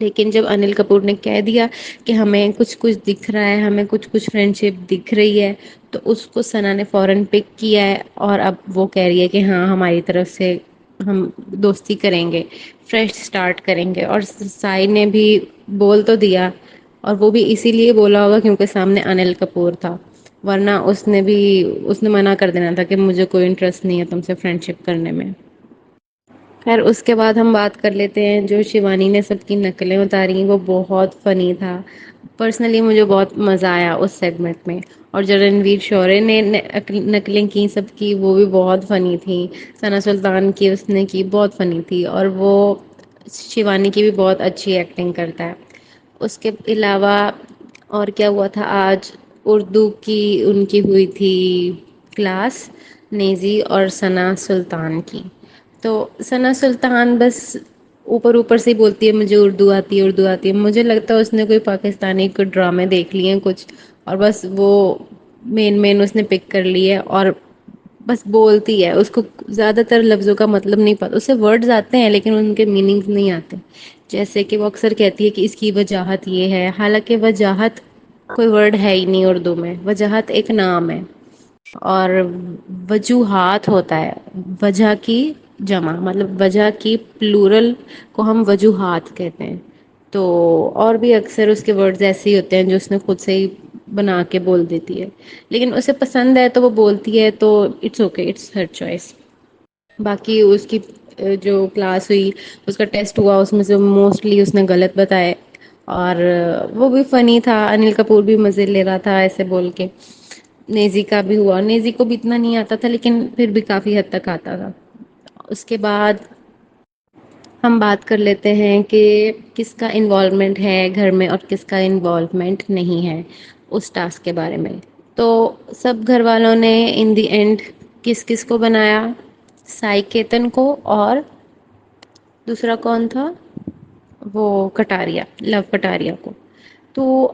لیکن جب انل کپور نے کہہ دیا کہ ہمیں کچھ کچھ دکھ رہا ہے، ہمیں کچھ کچھ فرینڈ شپ دکھ رہی ہے، تو اس کو ثنا نے فوراً پک کیا ہے. اور اب وہ کہہ رہی ہے کہ ہاں ہماری طرف سے ہم دوستی کریں گے، فریش اسٹارٹ کریں گے. اور سائی نے بھی بول تو دیا، اور وہ بھی اسی لیے بولا ہوگا کیونکہ سامنے انل کپور تھا، ورنہ اس نے منع کر دینا تھا کہ مجھے کوئی انٹرسٹ نہیں ہے تم سے فرینڈ شپ کرنے میں. خیر اس کے بعد ہم بات کر لیتے ہیں جو شیوانی نے سب کی نقلیں اتاری وہ بہت فنی تھا. پرسنلی مجھے بہت مزہ آیا اس سیگمنٹ میں. اور جو رنویر شورے نے نقلیں کی سب کی وہ بھی بہت فنی تھیں. ثنا سلطان کی اس نے کی بہت فنی تھی اور وہ شیوانی کی بھی بہت اچھی ایکٹنگ کرتا ہے. اس کے علاوہ اور کیا ہوا تھا آج اردو کی ان کی ہوئی تھی کلاس نیزی اور ثنا سلطان کی. تو ثنا سلطان بس اوپر اوپر سے ہی بولتی ہے مجھے اردو آتی ہے اردو آتی ہے. مجھے لگتا ہے اس نے کوئی پاکستانی کو ڈرامے دیکھ لیے ہیں کچھ اور بس وہ مین اس نے پک کر لی ہے اور بس بولتی ہے. اس کو زیادہ تر لفظوں کا مطلب نہیں پتا. اسے ورڈز آتے ہیں لیکن ان کے میننگس نہیں آتے. جیسے کہ وہ اکثر کہتی ہے کہ اس کی وجاہت یہ ہے حالانکہ وجاہت کوئی ورڈ ہے ہی نہیں اردو میں. وجاہت ایک نام ہے اور وجوہات ہوتا ہے وجہ کی جمع مطلب وجہ کی پلورل کو ہم وجوہات کہتے ہیں. تو اور بھی اکثر اس کے ورڈز ایسے ہی ہوتے ہیں جو اس نے خود سے ہی بنا کے بول دیتی ہے. لیکن اسے پسند ہے تو وہ بولتی ہے تو it's okay it's her choice. باقی اس کی جو کلاس ہوئی اس کا ٹیسٹ ہوا اس میں سے موسٹلی اس نے غلط بتائے. اور وہ بھی فنی تھا. انل کپور بھی مزے لے رہا تھا ایسے بول کے. نیزی کا بھی ہوا. نیزی کو بھی اتنا نہیں آتا تھا لیکن پھر بھی کافی حد تک آتا تھا. اس کے بعد ہم بات کر لیتے ہیں کہ کس کا انوالومنٹ ہے گھر میں اور کس کا انوالومنٹ نہیں ہے اس ٹاسک کے بارے میں. تو سب گھر والوں نے ان دی اینڈ کس کس کو بنایا سائی کیتن کو اور دوسرا کون تھا وہ کٹاریا لو کٹاریا کو. تو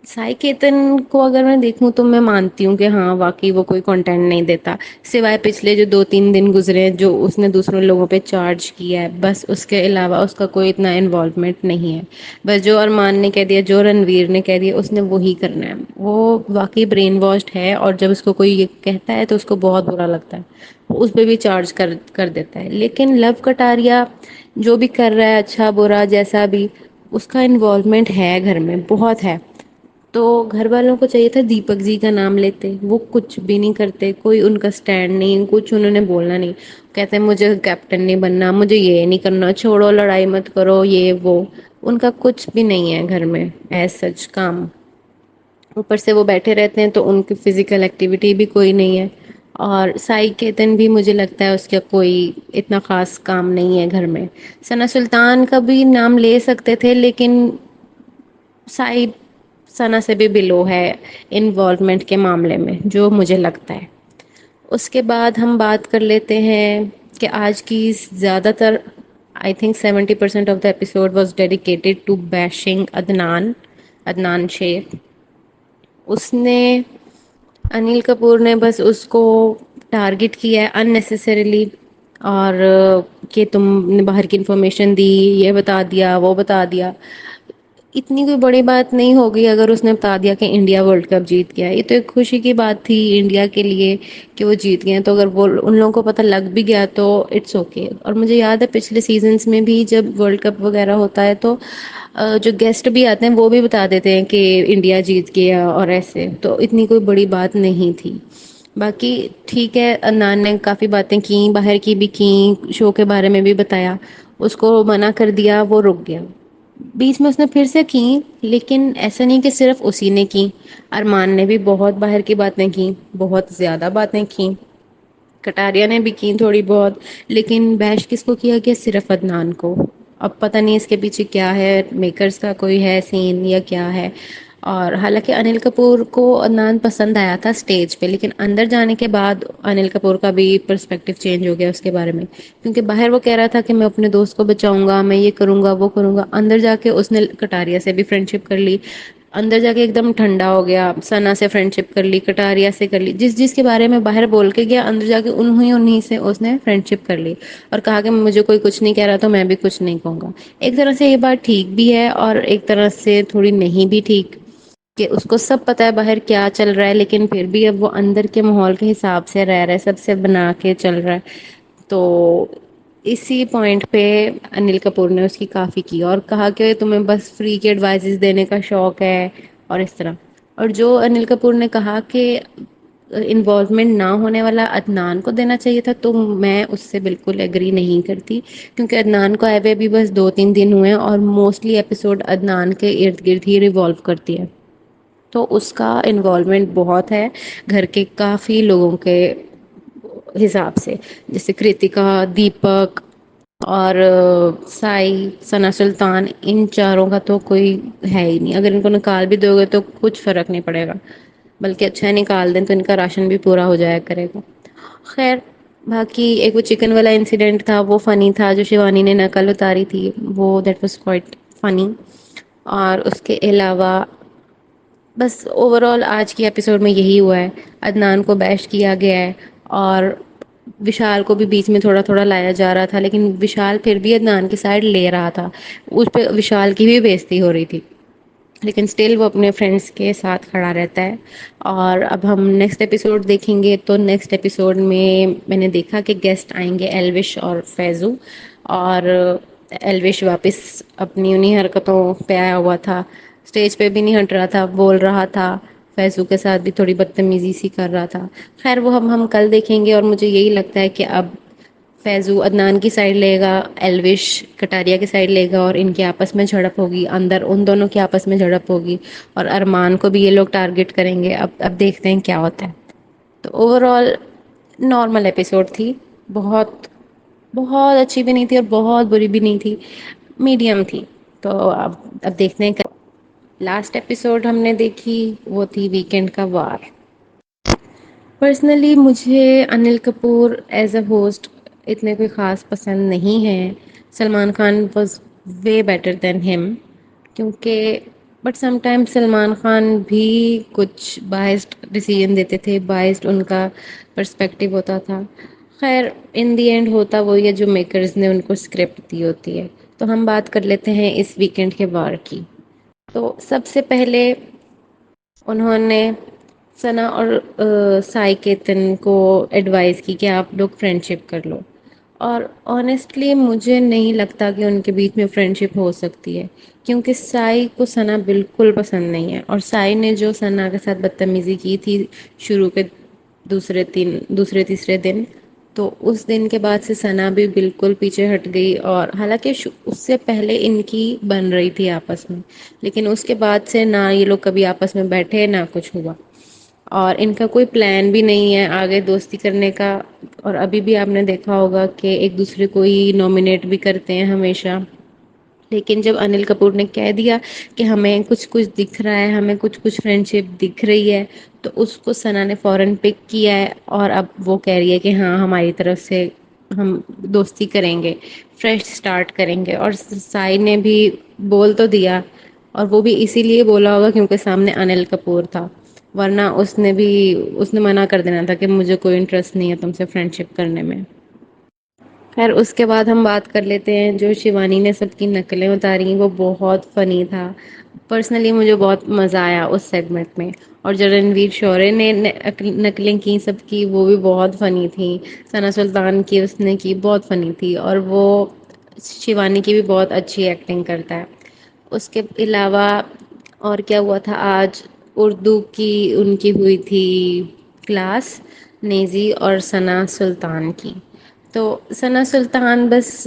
سائی کیتن کو اگر میں دیکھوں تو میں مانتی ہوں کہ ہاں واقعی وہ کوئی کنٹینٹ نہیں دیتا سوائے پچھلے جو 2-3 دن گزرے جو اس نے دوسروں لوگوں پہ چارج کیا ہے بس. اس کے علاوہ اس کا کوئی اتنا انوالومنٹ نہیں ہے. بس جو ارمان نے کہہ دیا جو رنویر نے کہہ دیا اس نے وہی کرنا ہے. وہ واقعی برین واشڈ ہے اور جب اس کو کوئی یہ کہتا ہے تو اس کو بہت برا لگتا ہے. اس پہ بھی چارج کر دیتا ہے. لیکن لو کٹاریا جو بھی کر رہا ہے اچھا برا جیسا بھی اس کا انوالومنٹ ہے گھر میں بہت ہے. تو گھر والوں کو چاہیے تھا دیپک جی کا نام لیتے. وہ کچھ بھی نہیں کرتے. کوئی ان کا اسٹینڈ نہیں کچھ انہوں نے بولنا نہیں. کہتے ہیں مجھے کیپٹن نہیں بننا مجھے یہ نہیں کرنا چھوڑو لڑائی مت کرو یہ وہ. ان کا کچھ بھی نہیں ہے گھر میں ایز سچ کام. اوپر سے وہ بیٹھے رہتے ہیں تو ان کی فزیکل ایکٹیویٹی بھی کوئی نہیں ہے. اور سائی کیتن بھی مجھے لگتا ہے اس کا کوئی اتنا خاص کام نہیں ہے گھر میں. ثنا سلطان کا بھی نام لے سکتے تھے لیکن سائ ثنا سے بھی بلو ہے انوالومنٹ کے معاملے میں جو مجھے لگتا ہے. اس کے بعد ہم بات کر لیتے ہیں کہ آج کی زیادہ تر I think 70% of the episode was dedicated to bashing Adnan Shaikh. اس نے انل کپور نے بس اس کو ٹارگٹ کیا ہے اننیسیسریلی اور کہ تم نے باہر کی انفارمیشن دی یہ بتا دیا وہ بتا دیا. اتنی کوئی بڑی بات نہیں ہوگی اگر اس نے بتا دیا کہ انڈیا ورلڈ کپ جیت گیا. یہ تو ایک خوشی کی بات تھی انڈیا کے لیے کہ وہ جیت گئے. تو اگر وہ ان لوگوں کو پتہ لگ بھی گیا تو اٹس اوکے. اور مجھے یاد ہے پچھلے سیزنس میں بھی جب ورلڈ کپ وغیرہ ہوتا ہے تو جو گیسٹ بھی آتے ہیں وہ بھی بتا دیتے ہیں کہ انڈیا جیت گیا اور ایسے. تو اتنی کوئی بڑی بات نہیں تھی. باقی ٹھیک ہے عدنان نے کافی باتیں کی باہر کی بھی کی شو کے بارے میں بھی بتایا. اس کو منع کر دیا وہ رک گیا. بیچ میں اس نے پھر سے کی لیکن ایسا نہیں کہ صرف اسی نے کی. ارمان نے بھی بہت باہر کی باتیں کی بہت زیادہ باتیں کی. کٹاریا نے بھی کی تھوڑی بہت. لیکن بیش کس کو کیا گیا صرف عدنان کو. اب پتا نہیں اس کے پیچھے کیا ہے میکرس کا کوئی ہے سین یا کیا ہے. اور حالانکہ انل کپور کو عدنان پسند آیا تھا اسٹیج پہ لیکن اندر جانے کے بعد انل کپور کا بھی پرسپیکٹو چینج ہو گیا اس کے بارے میں. کیونکہ باہر وہ کہہ رہا تھا کہ میں اپنے دوست کو بچاؤں گا میں یہ کروں گا وہ کروں گا. اندر جا کے اس نے کٹاریا سے بھی فرینڈ شپ کر لی. اندر جا کے ایک دم ٹھنڈا ہو گیا. ثنا سے فرینڈ شپ کر لی کٹاریا سے کر لی جس کے بارے میں باہر بول کے گیا اندر جا کے انہیں سے اس نے فرینڈ شپ کر لی. اور کہا کہ مجھے کوئی کچھ نہیں کہہ رہا تو میں بھی کچھ نہیں کہوں گا. ایک طرح سے یہ بات ٹھیک بھی ہے اور ایک طرح سے تھوڑی نہیں بھی ٹھیک کہ اس کو سب پتا ہے باہر کیا چل رہا ہے لیکن پھر بھی اب وہ اندر کے ماحول کے حساب سے رہ رہا ہے سب سے بنا کے چل رہا ہے. تو اسی پوائنٹ پہ انل کپور نے اس کی کافی کی اور کہا کہ تمہیں بس فری کی ایڈوائزز دینے کا شوق ہے اور اس طرح. اور جو انل کپور نے کہا کہ انوالومنٹ نہ ہونے والا عدنان کو دینا چاہیے تھا، تو میں اس سے بالکل ایگری نہیں کرتی، کیونکہ عدنان کو آئے ہوئے بھی بس 2-3 دن ہوئے ہیں اور موسٹلی ایپیسوڈ عدنان کے ارد گرد ہی ریوالو کرتی ہے، تو اس کا انوالومنٹ بہت ہے گھر کے کافی لوگوں کے حساب سے، جیسے کرتکا، دیپک اور سائی، ثنا سلطان، ان چاروں کا تو کوئی ہے ہی نہیں، اگر ان کو نکال بھی دو گے تو کچھ فرق نہیں پڑے گا، بلکہ اچھا نکال دیں تو ان کا راشن بھی پورا ہو جایا کرے گا۔ خیر، باقی ایک وہ چکن والا انسیڈنٹ تھا وہ فنی تھا، جو شیوانی نے نقل اتاری تھی وہ دیٹ واز کوائٹ فنی، اور اس کے علاوہ بس اوور آل آج کی ایپیسوڈ میں یہی ہوا ہے، عدنان کو بیش کیا گیا ہے، اور وشال کو بھی بیچ میں تھوڑا تھوڑا لایا جا رہا تھا، لیکن وشال پھر بھی عدنان کی سائڈ لے رہا تھا، اس پہ وشال کی بھی بےزتی ہو رہی تھی، لیکن اسٹل وہ اپنے فرینڈس کے ساتھ کھڑا رہتا ہے۔ اور اب ہم نیکسٹ ایپیسوڈ دیکھیں گے، تو نیکسٹ ایپیسوڈ میں نے دیکھا کہ گیسٹ آئیں گے ایلوش اور فیضو، اور ایلوش واپس اپنی انہی حرکتوں پہ آیا ہوا تھا، اسٹیج پہ بھی نہیں ہٹ رہا تھا، بول رہا تھا، فیضو کے ساتھ بھی تھوڑی بدتمیزی سی کر رہا تھا۔ خیر وہ ہم کل دیکھیں گے، اور مجھے یہی لگتا ہے کہ اب فیضو عدنان کی سائڈ لے گا، ایلوش کٹاریا کی سائڈ لے گا، اور ان کے آپس میں جھڑپ ہوگی، اندر ان دونوں کے آپس میں جھڑپ ہوگی، اور ارمان کو بھی یہ لوگ ٹارگٹ کریں گے، اب دیکھتے ہیں کیا ہوتا ہے۔ تو اوور آل نارمل ایپیسوڈ تھی، بہت بہت اچھی بھی نہیں تھی اور بہت بری بھی نہیں تھی، میڈیم تھی، تو اب دیکھتے ہیں۔ لاسٹ ایپیسوڈ ہم نے دیکھی وہ تھی ویکینڈ کا وار۔ پرسنلی مجھے Anil Kapoor as a host اتنے کوئی خاص پسند نہیں ہے، Salman Khan was way better than ہم، کیونکہ but some time Salman Khan بھی کچھ بائسڈ ڈیسیژن دیتے تھے، بائسڈ ان کا پرسپیکٹیو ہوتا تھا۔ خیر ان دی اینڈ ہوتا وہی ہے جو میکرز نے ان کو اسکرپٹ دی ہوتی ہے۔ تو ہم بات کر لیتے ہیں اس ویکینڈ کے وار کی۔ تو سب سے پہلے انہوں نے ثنا اور سائی کیتن کو ایڈوائز کی کہ آپ لوگ فرینڈ شپ کر لو، اور آنیسٹلی مجھے نہیں لگتا کہ ان کے بیچ میں فرینڈ شپ ہو سکتی ہے، کیونکہ سائی کو ثنا بالکل پسند نہیں ہے، اور سائی نے جو ثنا کے ساتھ بدتمیزی کی تھی شروع کے دوسرے تیسرے دن، تو اس دن کے بعد سے ثنا بھی بالکل پیچھے ہٹ گئی، اور حالانکہ اس سے پہلے ان کی بن رہی تھی آپس میں، لیکن اس کے بعد سے نہ یہ لوگ کبھی آپس میں بیٹھے نہ کچھ ہوا، اور ان کا کوئی پلان بھی نہیں ہے آگے دوستی کرنے کا، اور ابھی بھی آپ نے دیکھا ہوگا کہ ایک دوسرے کو ہی نامنیٹ بھی کرتے ہیں ہمیشہ۔ لیکن جب انل کپور نے کہہ دیا کہ ہمیں کچھ کچھ دکھ رہا ہے، ہمیں کچھ کچھ فرینڈ شپ دکھ رہی ہے، تو اس کو ثنا نے فوراً پک کیا ہے، اور اب وہ کہہ رہی ہے کہ ہاں ہماری طرف سے ہم دوستی کریں گے، فریش سٹارٹ کریں گے، اور سائی نے بھی بول تو دیا، اور وہ بھی اسی لیے بولا ہوگا کیونکہ سامنے انل کپور تھا، ورنہ اس نے منع کر دینا تھا کہ مجھے کوئی انٹرسٹ نہیں ہے تم سے فرینڈ شپ کرنے میں۔ خیر اس کے بعد ہم بات کر لیتے ہیں جو شیوانی نے سب کی نقلیں اتاری، وہ بہت فنی تھا، پرسنلی مجھے بہت مزہ آیا اس سیگمنٹ میں، اور جو رنویر شورے نے نقلیں کی سب کی وہ بھی بہت فنی تھیں، ثنا سلطان کی اس نے کی بہت فنی تھی، اور وہ شیوانی کی بھی بہت اچھی ایکٹنگ کرتا ہے۔ اس کے علاوہ اور کیا ہوا تھا آج، اردو کی ان کی ہوئی تھی کلاس، نیزی اور ثنا سلطان کی، تو ثنا سلطان بس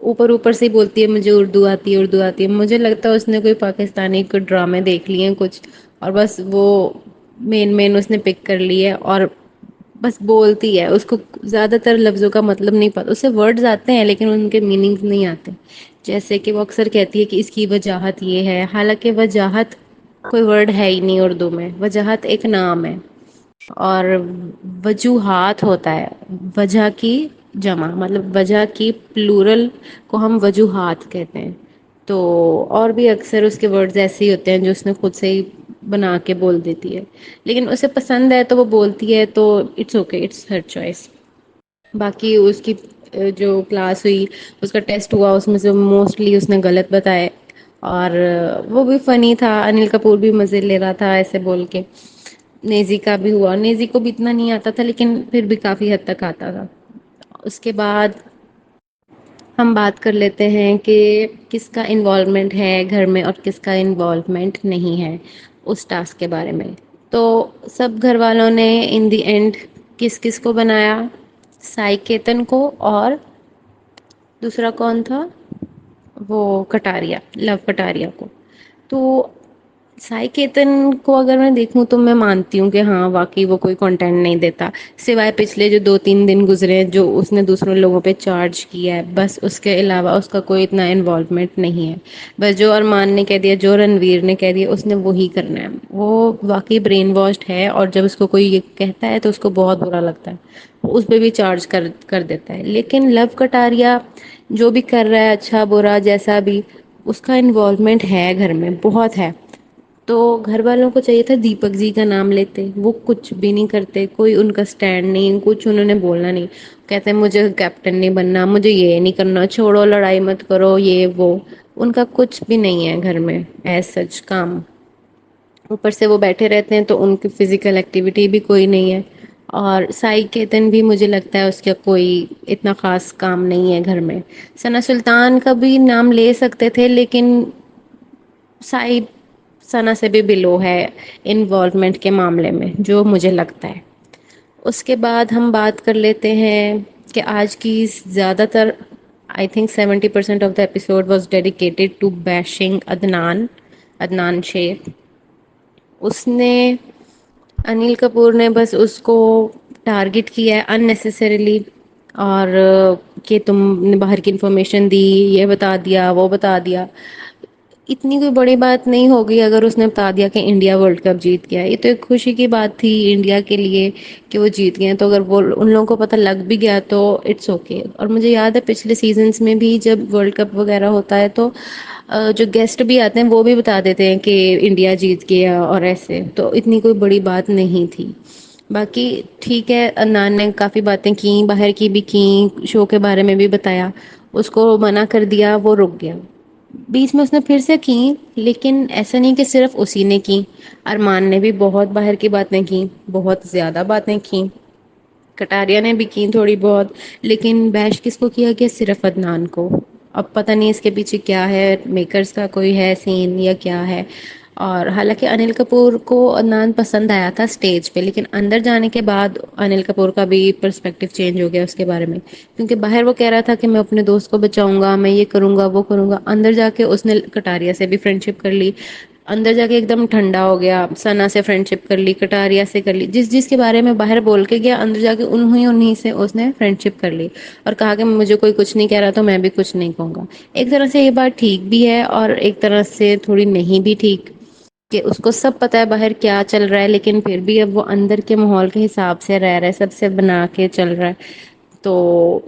اوپر اوپر سے ہی بولتی ہے مجھے اردو آتی ہے اردو آتی ہے، مجھے لگتا ہے اس نے کوئی پاکستانی کوئی ڈرامے دیکھ لیے ہیں کچھ، اور بس وہ مین اس نے پک کر لی ہے، اور بس بولتی ہے، اس کو زیادہ تر لفظوں کا مطلب نہیں پتا، اسے ورڈز آتے ہیں لیکن ان کے میننگز نہیں آتے، جیسے کہ وہ اکثر کہتی ہے کہ اس کی وجاہت یہ ہے، حالانکہ وجاہت کوئی ورڈ ہے ہی نہیں اردو میں، وجاہت ایک نام ہے، اور وجوہات ہوتا ہے، وجہ کی جمع، مطلب وجہ کی پلورل کو ہم وجوہات کہتے ہیں، تو اور بھی اکثر اس کے ورڈز ایسے ہی ہوتے ہیں جو اس نے خود سے ہی بنا کے بول دیتی ہے، لیکن اسے پسند ہے تو وہ بولتی ہے، تو it's okay, it's her choice. باقی اس کی جو کلاس ہوئی، اس کا ٹیسٹ ہوا، اس میں سے موسٹلی اس نے غلط بتائے، اور وہ بھی فنی تھا، انل کپور بھی مزے لے رہا تھا ایسے بول کے، نیزی کا بھی ہوا، نیزی کو بھی اتنا نہیں آتا تھا لیکن پھر بھی کافی حد تک آتا تھا۔ اس کے بعد ہم بات کر لیتے ہیں کہ کس کا انوالومنٹ ہے گھر میں اور کس کا انوالومنٹ نہیں ہے اس ٹاسک کے بارے میں۔ تو سب گھر والوں نے ان دی اینڈ کس کس کو بنایا؟ سائی کیتن کو، اور دوسرا کون تھا؟ وہ کٹاریا، لو کٹاریا کو. تو سائی کیتن کو اگر میں دیکھوں تو میں مانتی ہوں کہ ہاں واقعی وہ کوئی کنٹینٹ نہیں دیتا، سوائے پچھلے جو 2-3 دن گزرے ہیں جو اس نے دوسروں لوگوں پہ چارج کیا ہے، بس اس کے علاوہ اس کا کوئی اتنا انوالومنٹ نہیں ہے. بس جو ارمان نے کہہ دیا، جو رنویر نے کہہ دیا، اس نے وہی کرنا ہے. وہ واقعی برین واشڈ ہے، اور جب اس کو کوئی یہ کہتا ہے تو اس کو بہت برا لگتا ہے، اس پہ بھی چارج کر دیتا ہے. لیکن لو کٹاریا جو بھی کر رہا ہے، اچھا برا جیسا بھی، اس کا انوالومنٹ ہے گھر میں بہت ہے. تو گھر والوں کو چاہیے تھا دیپک جی کا نام لیتے، وہ کچھ بھی نہیں کرتے، کوئی ان کا اسٹینڈ نہیں، کچھ انہوں نے بولنا نہیں. کہتے ہیں مجھے کیپٹن نہیں بننا، مجھے یہ نہیں کرنا، چھوڑو لڑائی مت کرو، یہ وہ. ان کا کچھ بھی نہیں ہے گھر میں ایز سچ کام. اوپر سے وہ بیٹھے رہتے ہیں تو ان کی فزیکل ایکٹیویٹی بھی کوئی نہیں ہے. اور سائی کیتن بھی مجھے لگتا ہے اس کا کوئی اتنا خاص کام نہیں ہے گھر میں. ثنا سلطان کا بھی نام لے سکتے تھے، لیکن سائی ثنا سے بھی بلو ہے انوالومنٹ کے معاملے میں، جو مجھے لگتا ہے. اس کے بعد ہم بات کر لیتے ہیں کہ آج کی زیادہ تر I think 70% of the episode was dedicated to bashing Adnan Shaikh. اس نے انیل کپور نے بس اس کو ٹارگٹ کیا ہے اننیسیسریلی، اور کہ تم نے باہر کی انفارمیشن دی، یہ بتا دیا، وہ بتا دیا. اتنی کوئی بڑی بات نہیں ہوگی اگر اس نے بتا دیا کہ انڈیا ورلڈ کپ جیت گیا. یہ تو ایک خوشی کی بات تھی انڈیا کے لیے کہ وہ جیت گئے. تو اگر وہ ان لوگوں کو پتہ لگ بھی گیا تو اٹس اوکے. اور مجھے یاد ہے پچھلے سیزنس میں بھی جب ورلڈ کپ وغیرہ ہوتا ہے تو جو گیسٹ بھی آتے ہیں وہ بھی بتا دیتے ہیں کہ انڈیا جیت گیا اور ایسے. تو اتنی کوئی بڑی بات نہیں تھی. باقی ٹھیک ہے، عدنان نے کافی باتیں کی، باہر کی بھی کی، شو کے بارے میں بھی بتایا. اس کو منع کر دیا، وہ رک گیا. بیچ میں اس نے پھر سے کی، لیکن ایسا نہیں کہ صرف اسی نے کی. ارمان نے بھی بہت باہر کی باتیں کی، بہت زیادہ باتیں کی. کٹاریا نے بھی کی تھوڑی بہت. لیکن بیش کس کو کیا گیا؟ صرف عدنان کو. اب پتہ نہیں اس کے پیچھے کیا ہے، میکرز کا کوئی ہے سین یا کیا ہے. اور حالانکہ انل کپور کو عدنان پسند آیا تھا اسٹیج پہ، لیکن اندر جانے کے بعد انل کپور کا بھی پرسپیکٹو چینج ہو گیا اس کے بارے میں. کیونکہ باہر وہ کہہ رہا تھا کہ میں اپنے دوست کو بچاؤں گا، میں یہ کروں گا، وہ کروں گا. اندر جا کے اس نے کٹاریا سے بھی فرینڈ شپ کر لی. اندر جا کے ایک دم ٹھنڈا ہو گیا، ثنا سے فرینڈ شپ کر لی، کٹاریا سے کر لی. جس کے بارے میں باہر بول کے گیا، اندر جا کے انہیں سے اس نے فرینڈ شپ کر لی. اور کہا کہ مجھے کوئی کچھ نہیں کہہ رہا تو میں بھی کچھ نہیں کہوں گا. ایک طرح سے یہ بات ٹھیک بھی ہے اور ایک طرح سے تھوڑی نہیں بھی ٹھیک، کہ اس کو سب پتا ہے باہر کیا چل رہا ہے، لیکن پھر بھی اب وہ اندر کے ماحول کے حساب سے رہ رہا ہے، سب سے بنا کے چل رہا ہے. تو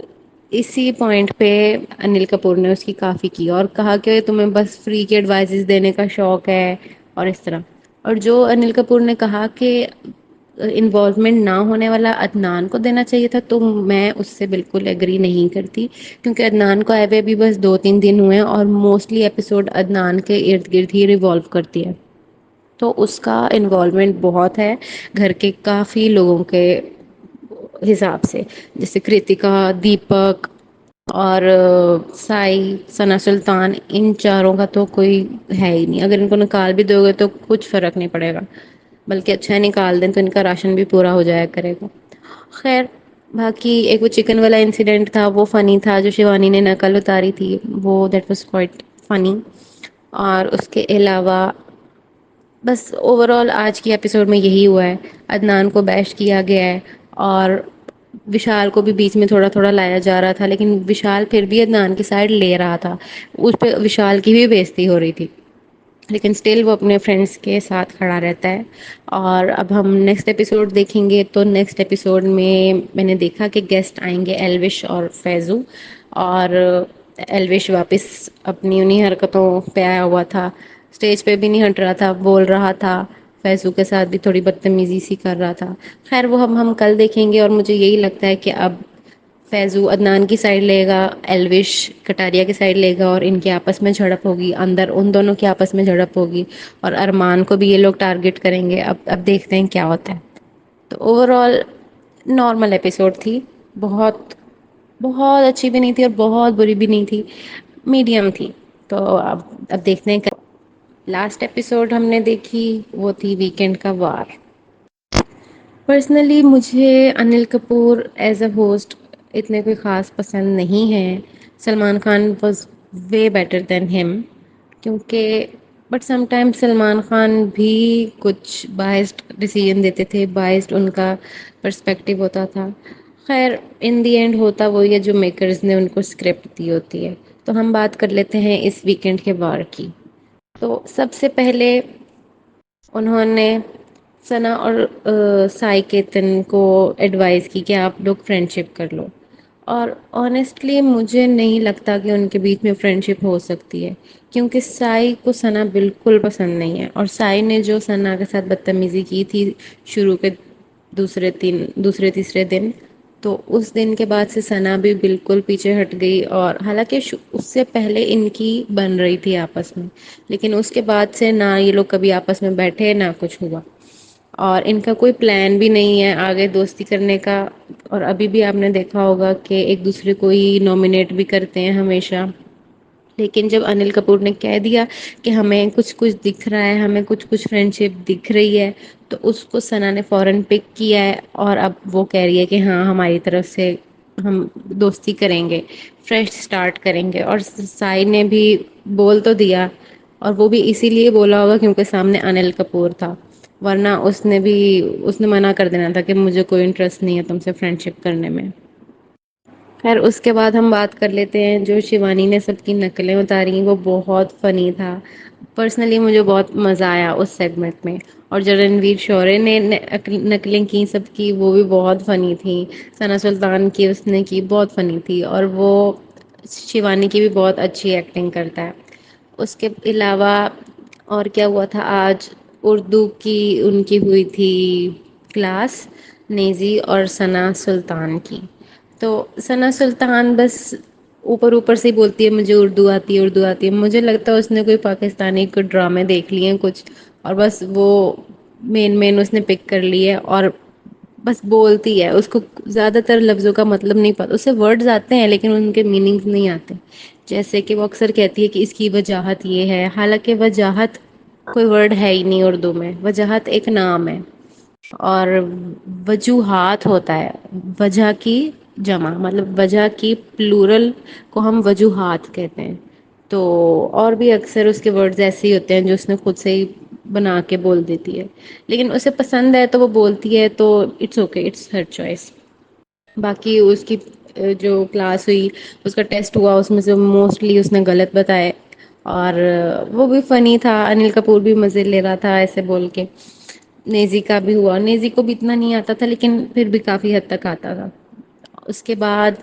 اسی پوائنٹ پہ انل کپور نے اس کی کافی کی اور کہا کہ تمہیں بس فری کے ایڈوائزز دینے کا شوق ہے اور اس طرح. اور جو انل کپور نے کہا کہ انوالومنٹ نہ ہونے والا عدنان کو دینا چاہیے تھا، تو میں اس سے بالکل ایگری نہیں کرتی. کیونکہ عدنان کو آئے ہوئے بھی بس 2-3 دن ہوئے ہیں، اور موسٹلی ایپیسوڈ عدنان کے ارد گرد ہی ریوالو کرتی ہے. تو اس کا انوالومنٹ بہت ہے گھر کے کافی لوگوں کے حساب سے، جیسے کرتکا، دیپک اور سائی، ثنا سلطان. ان چاروں کا تو کوئی ہے ہی نہیں. اگر ان کو نکال بھی دو گے تو کچھ فرق نہیں پڑے گا، بلکہ اچھا نکال دیں تو ان کا راشن بھی پورا ہو جایا کرے گا. خیر، باقی ایک وہ چکن والا انسیڈنٹ تھا، وہ فنی تھا. جو شیوانی نے نقل اتاری تھی، وہ دیٹ واز کوائٹ فنی. اور اس کے علاوہ بس اوور آل آج کی ایپیسوڈ میں یہی ہوا ہے. عدنان کو بیش کیا گیا ہے، اور وشال کو بھی بیچ میں تھوڑا تھوڑا لایا جا رہا تھا، لیکن وشال پھر بھی عدنان کی سائڈ لے رہا تھا. اس پہ وشال کی بھی بےزتی ہو رہی تھی، لیکن اسٹل وہ اپنے فرینڈس کے ساتھ کھڑا رہتا ہے. اور اب ہم نیکسٹ ایپیسوڈ دیکھیں گے، تو نیکسٹ ایپیسوڈ میں نے دیکھا کہ گیسٹ آئیں گے ایلوش اور فیضو. اور ایلوش واپس اپنی انہیں حرکتوں پہ آیا ہوا تھا، اسٹیج پہ بھی نہیں ہٹ رہا تھا، بول رہا تھا. فیضو کے ساتھ بھی تھوڑی بدتمیزی سی کر رہا تھا. خیر وہ ہم کل دیکھیں گے. اور مجھے یہی لگتا ہے کہ اب فیضو عدنان کی سائڈ لے گا، ایلوش کٹاریا کی سائڈ لے گا، اور ان کے آپس میں جھڑپ ہوگی، اندر ان دونوں کے آپس میں جھڑپ ہوگی. اور ارمان کو بھی یہ لوگ ٹارگٹ کریں گے. اب دیکھتے ہیں کیا ہوتا ہے. تو اوور آل نارمل ایپیسوڈ تھی، بہت بہت اچھی بھی نہیں تھی اور بہت بری بھی نہیں تھی، میڈیم تھی. تو اب دیکھتے ہیں. لاسٹ ایپیسوڈ ہم نے دیکھی وہ تھی ویکینڈ کا وار. پرسنلی مجھے Anil Kapoor as a host اتنے کوئی خاص پسند نہیں ہے. Salman Khan was way better than ہم. کیونکہ but some time Salman Khan بھی کچھ بائسڈ ڈیسیژن دیتے تھے، بائسڈ ان کا پرسپیکٹو ہوتا تھا. خیر ان دی اینڈ ہوتا وہی ہے جو میکرز نے ان کو اسکرپٹ دی ہوتی ہے. تو ہم بات کر لیتے ہیں اس ویکینڈ کے وار کی. تو سب سے پہلے انہوں نے ثنا اور سائی کیتن کو ایڈوائز کی کہ آپ لوگ فرینڈ شپ کر لو. اور آنیسٹلی مجھے نہیں لگتا کہ ان کے بیچ میں فرینڈ شپ ہو سکتی ہے. کیونکہ سائی کو ثنا بالکل پسند نہیں ہے، اور سائی نے جو ثنا کے ساتھ بدتمیزی کی تھی شروع کے دوسرے تیسرے دن، تو اس دن کے بعد سے ثنا بھی بالکل پیچھے ہٹ گئی. اور حالانکہ اس سے پہلے ان کی بن رہی تھی آپس میں، لیکن اس کے بعد سے نہ یہ لوگ کبھی آپس میں بیٹھے نہ کچھ ہوا. اور ان کا کوئی پلان بھی نہیں ہے آگے دوستی کرنے کا. اور ابھی بھی آپ نے دیکھا ہوگا کہ ایک دوسرے کو ہی نامنیٹ بھی کرتے ہیں ہمیشہ. لیکن جب انل کپور نے کہہ دیا کہ ہمیں کچھ کچھ دکھ رہا ہے، ہمیں کچھ کچھ فرینڈ شپ دکھ رہی ہے، تو اس کو ثنا نے فوراً پک کیا ہے. اور اب وہ کہہ رہی ہے کہ ہاں ہماری طرف سے ہم دوستی کریں گے، فریش اسٹارٹ کریں گے. اور سائی نے بھی بول تو دیا، اور وہ بھی اسی لیے بولا ہوگا کیونکہ سامنے انل کپور تھا. ورنہ اس نے منع کر دینا تھا کہ مجھے کوئی انٹرسٹ نہیں ہے تم سے فرینڈ شپ کرنے میں. خیر اس کے بعد ہم بات کر لیتے ہیں جو شیوانی نے سب کی نقلیں اتاری، وہ بہت فنی تھا. پرسنلی مجھے بہت مزہ آیا اس سیگمنٹ میں. اور جو رنویر شورے نے نقلیں کی سب کی، وہ بھی بہت فنی تھیں. ثنا سلطان کی اس نے کی بہت فنی تھی، اور وہ شیوانی کی بھی بہت اچھی ایکٹنگ کرتا ہے. اس کے علاوہ اور کیا ہوا تھا آج؟ اردو کی ان کی ہوئی تھی کلاس، نیزی اور ثنا سلطان کی. تو ثنا سلطان بس اوپر اوپر سے ہی بولتی ہے مجھے اردو آتی ہے اردو آتی ہے. مجھے لگتا ہے اس نے کوئی پاکستانی کو ڈرامے دیکھ لیے ہیں کچھ، اور بس وہ مین اس نے پک کر لی ہے اور بس بولتی ہے. اس کو زیادہ تر لفظوں کا مطلب نہیں پتا، اسے ورڈز آتے ہیں لیکن ان کے میننگز نہیں آتے. جیسے کہ وہ اکثر کہتی ہے کہ اس کی وجاہت یہ ہے، حالانکہ وجاہت کوئی ورڈ ہے ہی نہیں اردو میں. وجاہت ایک نام ہے، اور وجوہات ہوتا ہے وجہ کی جمع، مطلب وجہ کی پلورل کو ہم وجوہات کہتے ہیں. تو اور بھی اکثر اس کے ورڈز ایسے ہی ہوتے ہیں جو اس نے خود سے ہی بنا کے بول دیتی ہے. لیکن اسے پسند ہے تو وہ بولتی ہے، تو it's okay, it's her choice. باقی اس کی جو کلاس ہوئی، اس کا ٹیسٹ ہوا، اس میں سے موسٹلی اس نے غلط بتائے. اور وہ بھی فنی تھا، انل کپور بھی مزے لے رہا تھا ایسے بول کے. نیزی کا بھی ہوا، نیزی کو بھی اتنا نہیں آتا تھا لیکن پھر بھی کافی حد تک آتا تھا. اس کے بعد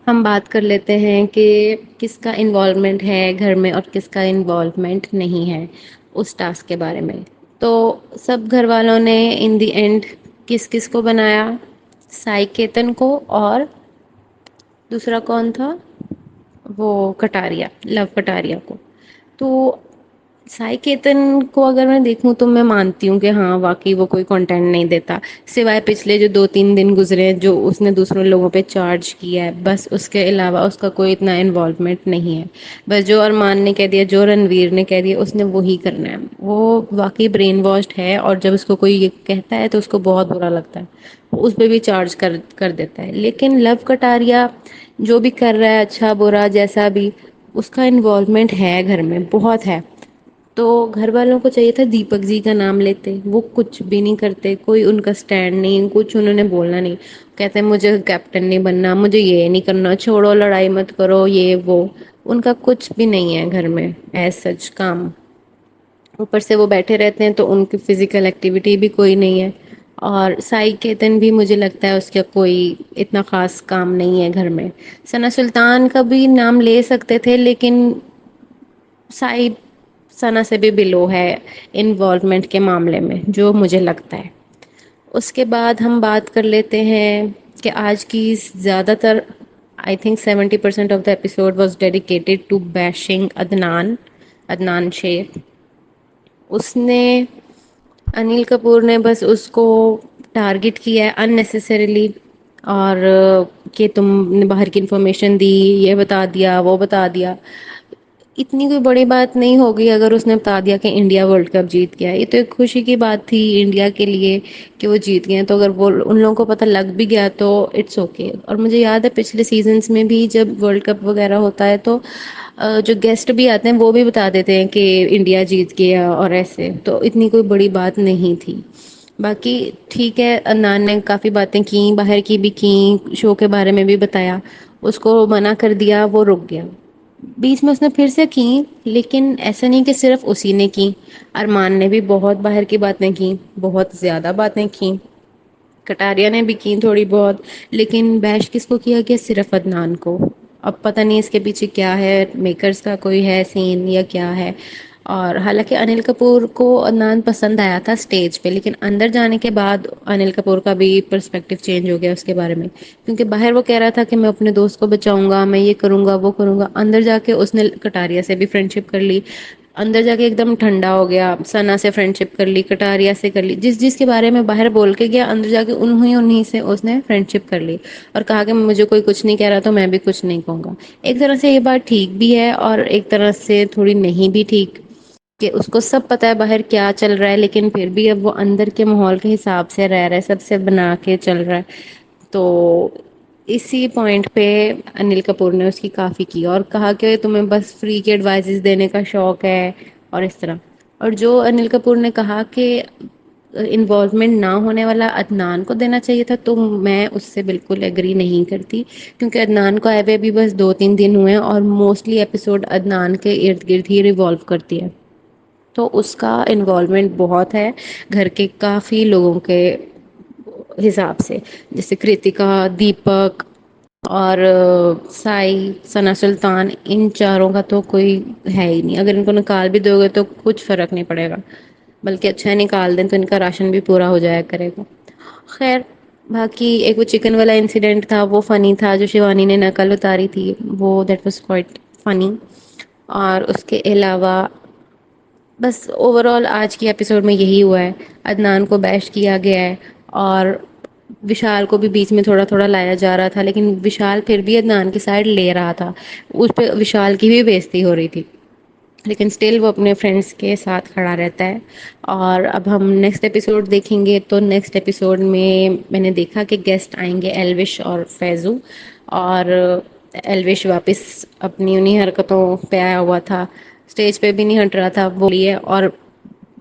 ہم بات کر لیتے ہیں کہ کس کا انوالومنٹ ہے گھر میں اور کس کا انوالومنٹ نہیں ہے اس ٹاسک کے بارے میں. تو سب گھر والوں نے ان دی اینڈ کس کس کو بنایا؟ سائی کیتن کو، اور دوسرا کون تھا؟ وہ کٹاریا، لو کٹاریا کو. تو سائی کیتن کو اگر میں دیکھوں تو میں مانتی ہوں کہ ہاں واقعی وہ کوئی کنٹینٹ نہیں دیتا، سوائے پچھلے جو 2-3 دن گزرے جو اس نے دوسرے لوگوں پہ چارج کیا ہے، بس اس کے علاوہ اس کا کوئی اتنا انوالومنٹ نہیں ہے. بس جو ارمان نے کہہ دیا، جو رنویر نے کہہ دیا، اس نے وہی کرنا ہے. وہ واقعی برین واشڈ ہے، اور جب اس کو کوئی یہ کہتا ہے تو اس کو بہت برا لگتا ہے، اس پہ بھی چارج کر دیتا ہے. لیکن لو کٹاریا جو بھی کر رہا ہے اچھا برا جیسا بھی، اس کا انوالومنٹ ہے گھر میں بہت ہے. تو گھر والوں کو چاہیے تھا دیپک جی کا نام لیتے، وہ کچھ بھی نہیں کرتے، کوئی ان کا اسٹینڈ نہیں، کچھ انہوں نے بولنا نہیں. کہتے ہیں مجھے کیپٹن نہیں بننا، مجھے یہ نہیں کرنا، چھوڑو لڑائی مت کرو یہ وہ. ان کا کچھ بھی نہیں ہے گھر میں ایز سچ کام. اوپر سے وہ بیٹھے رہتے ہیں تو ان کی فزیکل ایکٹیویٹی بھی کوئی نہیں ہے. اور سائی کیتن بھی مجھے لگتا ہے اس کا کوئی اتنا خاص کام نہیں ہے گھر میں. ثنا سلطان کا بھی نام لے سکتے تھے لیکن سائی ثنا سے بھی بلو ہے انوالومنٹ کے معاملے میں جو مجھے لگتا ہے. اس کے بعد ہم بات کر لیتے ہیں کہ آج کی زیادہ تر I think 70% of the episode was dedicated to bashing Adnan Shaikh. اس نے انل کپور نے بس اس کو ٹارگٹ کیا ہے اننیسیسریلی، اور کہ تم نے باہر کی انفارمیشن دی، یہ بتا دیا وہ بتا دیا. اتنی کوئی بڑی بات نہیں ہوگی اگر اس نے بتا دیا کہ انڈیا ورلڈ کپ جیت گیا. یہ تو ایک خوشی کی بات تھی انڈیا کے لیے کہ وہ جیت گئے. تو اگر وہ ان لوگوں کو پتہ لگ بھی گیا تو اٹس اوکے. اور مجھے یاد ہے پچھلے سیزنس میں بھی جب ورلڈ کپ وغیرہ ہوتا ہے تو جو گیسٹ بھی آتے ہیں وہ بھی بتا دیتے ہیں کہ انڈیا جیت گیا اور ایسے. تو اتنی کوئی بڑی بات نہیں تھی. باقی ٹھیک ہے، عدنان نے کافی باتیں کی، باہر کی بھی کی، شو کے بارے میں بھی بتایا. اس کو منع کر دیا، وہ رک گیا. بیچ میں اس نے پھر سے کی، لیکن ایسا نہیں کہ صرف اسی نے کی. ارمان نے بھی بہت باہر کی باتیں کی، بہت زیادہ باتیں کی. کٹاریا نے بھی کی تھوڑی بہت. لیکن بیش کس کو کیا گیا؟ صرف عدنان کو. اب پتہ نہیں اس کے پیچھے کیا ہے، میکرز کا کوئی ہے سین یا کیا ہے. اور حالانکہ انل کپور کو عدنان پسند آیا تھا اسٹیج پہ، لیکن اندر جانے کے بعد انل کپور کا بھی پرسپیکٹو چینج ہو گیا اس کے بارے میں. کیونکہ باہر وہ کہہ رہا تھا کہ میں اپنے دوست کو بچاؤں گا، میں یہ کروں گا وہ کروں گا. اندر جا کے اس نے کٹاریا سے بھی فرینڈ شپ کر لی. اندر جا کے ایک دم ٹھنڈا ہو گیا، سنا سے فرینڈ شپ کر لی، کٹاریا سے کر لی. جس جس کے بارے میں باہر بول کے گیا، اندر جا کے انہیں سے اس نے فرینڈ شپ کر لی. اور کہا کہ مجھے کوئی کچھ نہیں کہہ رہا تو میں بھی کچھ نہیں کہوں گا. ایک طرح سے یہ بات ٹھیک بھی ہے اور ایک طرح سے تھوڑی نہیں بھی ٹھیک، کہ اس کو سب پتا ہے باہر کیا چل رہا ہے، لیکن پھر بھی اب وہ اندر کے ماحول کے حساب سے رہ رہا ہے، سب سے بنا کے چل رہا ہے. تو اسی پوائنٹ پہ انل کپور نے اس کی کافی کی اور کہا کہ تمہیں بس فری کے ایڈوائزز دینے کا شوق ہے اور اس طرح. اور جو انل کپور نے کہا کہ انوالومنٹ نہ ہونے والا عدنان کو دینا چاہیے تھا، تو میں اس سے بالکل ایگری نہیں کرتی. کیونکہ عدنان کو آئے ہوئے ابھی بس 2-3 دن ہوئے ہیں اور موسٹلی ایپیسوڈ عدنان کے ارد گرد ہی ریوالو کرتی ہے. تو اس کا انوالومنٹ بہت ہے گھر کے کافی لوگوں کے حساب سے، جیسے کرتکا، دیپک اور سائی، ثنا سلطان. ان چاروں کا تو کوئی ہے ہی نہیں. اگر ان کو نکال بھی دو گے تو کچھ فرق نہیں پڑے گا، بلکہ اچھا نکال دیں تو ان کا راشن بھی پورا ہو جایا کرے گا. خیر، باقی ایک وہ چکن والا انسیڈنٹ تھا وہ فنی تھا، جو شیوانی نے نقل اتاری تھی وہ دیٹ واز کوائٹ فنی. اور اس کے علاوہ بس اوور آل آج کی ایپیسوڈ میں یہی ہوا ہے. عدنان کو بیش کیا گیا ہے اور وشال کو بھی بیچ میں تھوڑا تھوڑا لایا جا رہا تھا، لیکن وشال پھر بھی عدنان کی سائڈ لے رہا تھا. اس پہ وشال کی بھی بےزتی ہو رہی تھی، لیکن اسٹل وہ اپنے فرینڈس کے ساتھ کھڑا رہتا ہے. اور اب ہم نیکسٹ ایپیسوڈ دیکھیں گے تو نیکسٹ ایپیسوڈ میں نے دیکھا کہ گیسٹ آئیں گے ایلوش اور فیضو. اور ایلوش واپس اپنی انہیں حرکتوں پہ آیا ہوا تھا، اسٹیج پہ بھی نہیں ہٹ رہا تھا. بولیے اور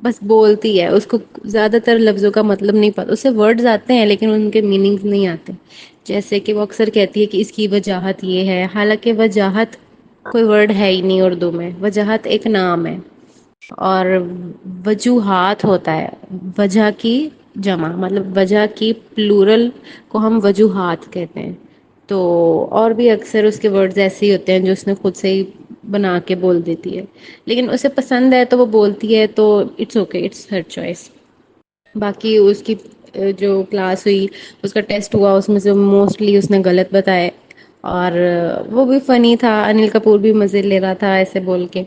بس بولتی ہے، اس کو زیادہ تر لفظوں کا مطلب نہیں پتا. اس سے ورڈز آتے ہیں لیکن ان کے میننگز نہیں آتے. جیسے کہ وہ اکثر کہتی ہے کہ اس کی وجاہت یہ ہے، حالانکہ وجاہت کوئی ورڈ ہے ہی نہیں اردو میں. وجاہت ایک نام ہے اور وجوہات ہوتا ہے وجہ کی جمع، مطلب وجہ کی پلورل کو ہم وجوہات کہتے ہیں. تو اور بھی اکثر اس کے ورڈز ایسے ہی ہوتے ہیں جو اس نے خود سے ہی بنا کے بول دیتی ہے، لیکن اسے پسند ہے تو وہ بولتی ہے. تو it's okay, it's her choice. باقی اس کی جو کلاس ہوئی، اس کا ٹیسٹ ہوا، اس میں سے موسٹلی اس نے غلط بتائے. اور وہ بھی فنی تھا، انل کپور بھی مزے لے رہا تھا ایسے بول کے.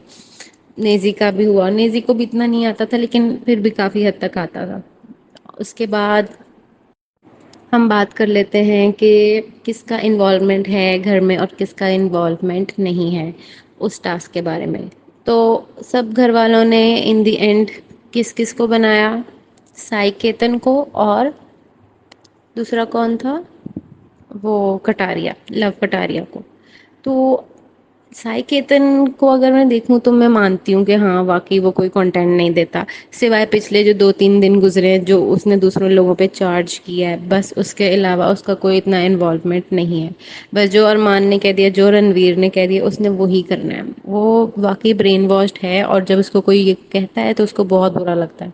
نیزی کا بھی ہوا، نیزی کو بھی اتنا نہیں آتا تھا لیکن پھر بھی کافی حد تک آتا تھا. اس کے بعد ہم بات کر لیتے ہیں کہ کس کا انوالومنٹ ہے گھر میں اور کس کا انوالومنٹ نہیں ہے اس ٹاسک کے بارے میں. تو سب گھر والوں نے ان دی اینڈ کس کس کو بنایا؟ سائی کیتن کو اور دوسرا کون تھا؟ وہ کٹاریا، لو کٹاریا کو. تو سائی کیتن کو اگر میں دیکھوں تو میں مانتی ہوں کہ ہاں واقعی وہ کوئی کنٹینٹ نہیں دیتا، سوائے پچھلے جو 2-3 دن گزرے جو اس نے دوسروں لوگوں پہ چارج کیا ہے، بس اس کے علاوہ اس کا کوئی اتنا انوالومنٹ نہیں ہے. بس جو ارمان نے کہہ دیا، جو رنویر نے کہہ دیا، اس نے وہی کرنا ہے. وہ واقعی برین واشڈ ہے اور جب اس کو کوئی یہ کہتا ہے تو اس کو بہت برا لگتا ہے،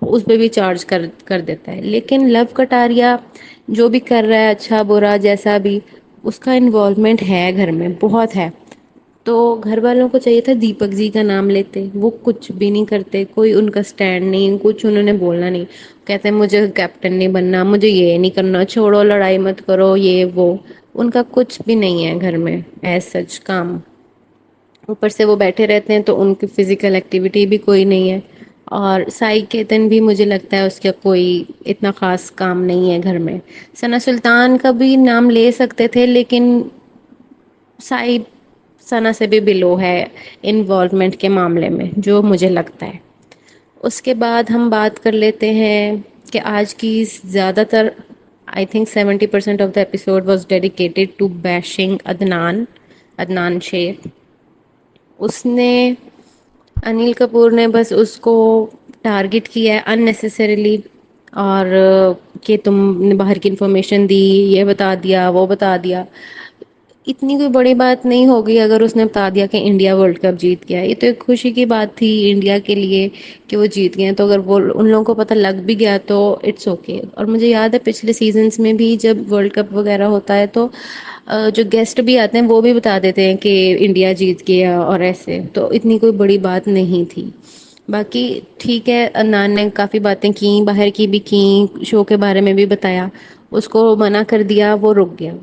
اس پہ بھی چارج کر دیتا ہے. لیکن لو کٹاریا جو بھی کر رہا ہے اچھا برا جیسا بھی، اس کا انوالومنٹ ہے گھر میں بہت ہے. تو گھر والوں کو چاہیے تھا دیپک جی کا نام لیتے، وہ کچھ بھی نہیں کرتے، کوئی ان کا اسٹینڈ نہیں، کچھ انہوں نے بولنا نہیں. کہتے ہیں مجھے کیپٹن نہیں بننا، مجھے یہ نہیں کرنا، چھوڑو لڑائی مت کرو یہ وہ. ان کا کچھ بھی نہیں ہے گھر میں ایز سچ کام. اوپر سے وہ بیٹھے رہتے ہیں تو ان کی فزیکل ایکٹیویٹی بھی کوئی نہیں ہے. اور سائی کیتن بھی مجھے لگتا ہے اس کا کوئی اتنا خاص کام نہیں ہے گھر میں. ثنا سلطان کا بھی نام لے سکتے تھے لیکن سائی ثنا سے بھی بلو ہے انوالومنٹ کے معاملے میں، جو مجھے لگتا ہے. اس کے بعد ہم بات کر لیتے ہیں کہ آج کی زیادہ تر I think 70% of the episode was dedicated to bashing Adnan Shaikh. اس نے انیل کپور نے بس اس کو ٹارگٹ کیا ہے اننیسیسریلی، اور کہ تم نے باہر کی انفارمیشن دی، یہ بتا دیا وہ بتا دیا. اتنی کوئی بڑی بات نہیں ہوگی اگر اس نے بتا دیا کہ انڈیا ورلڈ کپ جیت گیا. یہ تو ایک خوشی کی بات تھی انڈیا کے لیے کہ وہ جیت گئے. تو اگر وہ ان لوگوں کو پتہ لگ بھی گیا تو اٹس اوکے. اور مجھے یاد ہے پچھلے سیزنس میں بھی جب ورلڈ کپ وغیرہ ہوتا ہے تو جو گیسٹ بھی آتے ہیں وہ بھی بتا دیتے ہیں کہ انڈیا جیت گیا اور ایسے. تو اتنی کوئی بڑی بات نہیں تھی. باقی ٹھیک ہے، عدنان نے کافی باتیں کی، باہر کی بھی کی، شو کے بارے میں بھی بتایا. اس کو منع کر دیا، وہ رک گیا.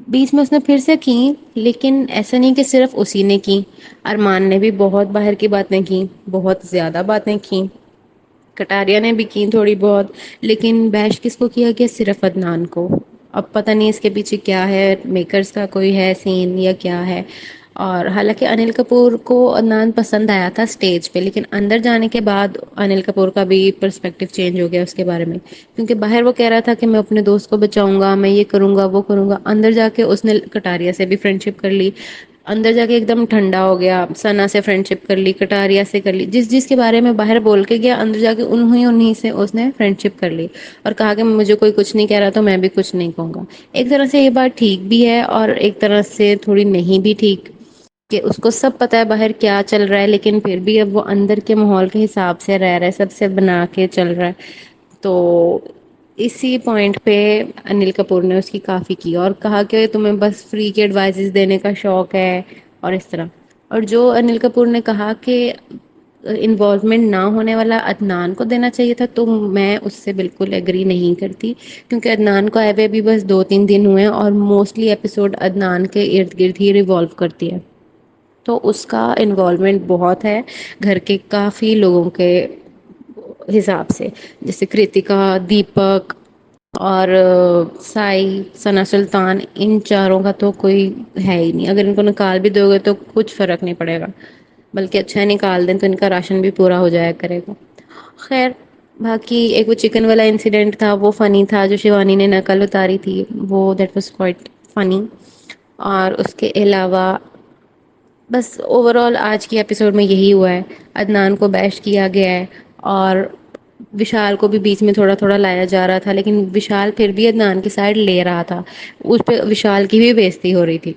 بیچ میں اس نے پھر سے کی، لیکن ایسا نہیں کہ صرف اسی نے کی. ارمان نے بھی بہت باہر کی باتیں کی، بہت زیادہ باتیں کی. کٹاریا نے بھی کی تھوڑی بہت. لیکن بیش کس کو کیا گیا؟ صرف عدنان کو. اب پتہ نہیں اس کے پیچھے کیا ہے، میکرز کا کوئی ہے سین یا کیا ہے. اور حالانکہ انل کپور کو عدنان پسند آیا تھا اسٹیج پہ، لیکن اندر جانے کے بعد انل کپور کا بھی پرسپیکٹو چینج ہو گیا اس کے بارے میں. کیونکہ باہر وہ کہہ رہا تھا کہ میں اپنے دوست کو بچاؤں گا، میں یہ کروں گا وہ کروں گا. اندر جا کے اس نے کٹاریا سے بھی فرینڈ شپ کر لی. اندر جا کے ایک دم ٹھنڈا ہو گیا، ثنا سے فرینڈ شپ کر لی، کٹاریا سے کر لی. جس جس کے بارے میں باہر بول کے گیا، اندر جا کے انہیں سے اس نے فرینڈ شپ کر لی اور کہا کہ مجھے کوئی کچھ نہیں کہہ رہا تو میں بھی کچھ نہیں کہوں گا. ایک طرح سے یہ بات ٹھیک بھی ہے اور ایک طرح سے تھوڑی نہیں بھی ٹھیک، کہ اس کو سب پتا ہے باہر کیا چل رہا ہے، لیکن پھر بھی اب وہ اندر کے ماحول کے حساب سے رہ رہا ہے، سب سے بنا کے چل رہا ہے. تو اسی پوائنٹ پہ انل کپور نے اس کی کافی کی اور کہا کہ تمہیں بس فری کے ایڈوائزز دینے کا شوق ہے اور اس طرح. اور جو انل کپور نے کہا کہ انوالومنٹ نہ ہونے والا عدنان کو دینا چاہیے تھا، تو میں اس سے بالکل ایگری نہیں کرتی. کیونکہ عدنان کو آئے ہوئے بھی بس 2-3 دن ہوئے ہیں اور موسٹلی ایپیسوڈ عدنان کے ارد گرد ہی ریوالو کرتی ہے. تو اس کا انوالومنٹ بہت ہے گھر کے کافی لوگوں کے حساب سے، جیسے کرتکا، دیپک اور سائی، ثنا سلطان. ان چاروں کا تو کوئی ہے ہی نہیں. اگر ان کو نکال بھی دو گے تو کچھ فرق نہیں پڑے گا، بلکہ اچھا نکال دیں تو ان کا راشن بھی پورا ہو جایا کرے گا. خیر، باقی ایک وہ چکن والا انسیڈنٹ تھا وہ فنی تھا، جو شیوانی نے نقل اتاری تھی، وہ دیٹ واز کوائٹ فنی. اور اس کے علاوہ بس اوور آل آج کی ایپیسوڈ میں یہی ہوا ہے. عدنان کو بیش کیا گیا ہے اور وشال کو بھی بیچ میں تھوڑا تھوڑا لایا جا رہا تھا، لیکن وشال پھر بھی عدنان کی سائڈ لے رہا تھا. اس پہ وشال کی بھی بےزتی ہو رہی تھی،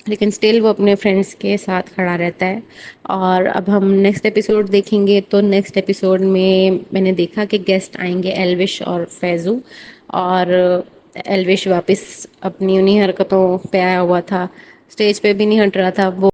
لیکن اسٹل وہ اپنے فرینڈس کے ساتھ کھڑا رہتا ہے. اور اب ہم نیکسٹ ایپیسوڈ دیکھیں گے تو نیکسٹ ایپیسوڈ میں نے دیکھا کہ گیسٹ آئیں گے ایلوش اور فیضو. اور ایلوش واپس اپنی انہیں حرکتوں پہ آیا ہوا تھا، اسٹیج پہ بھی نہیں ہٹ رہا تھا وہ.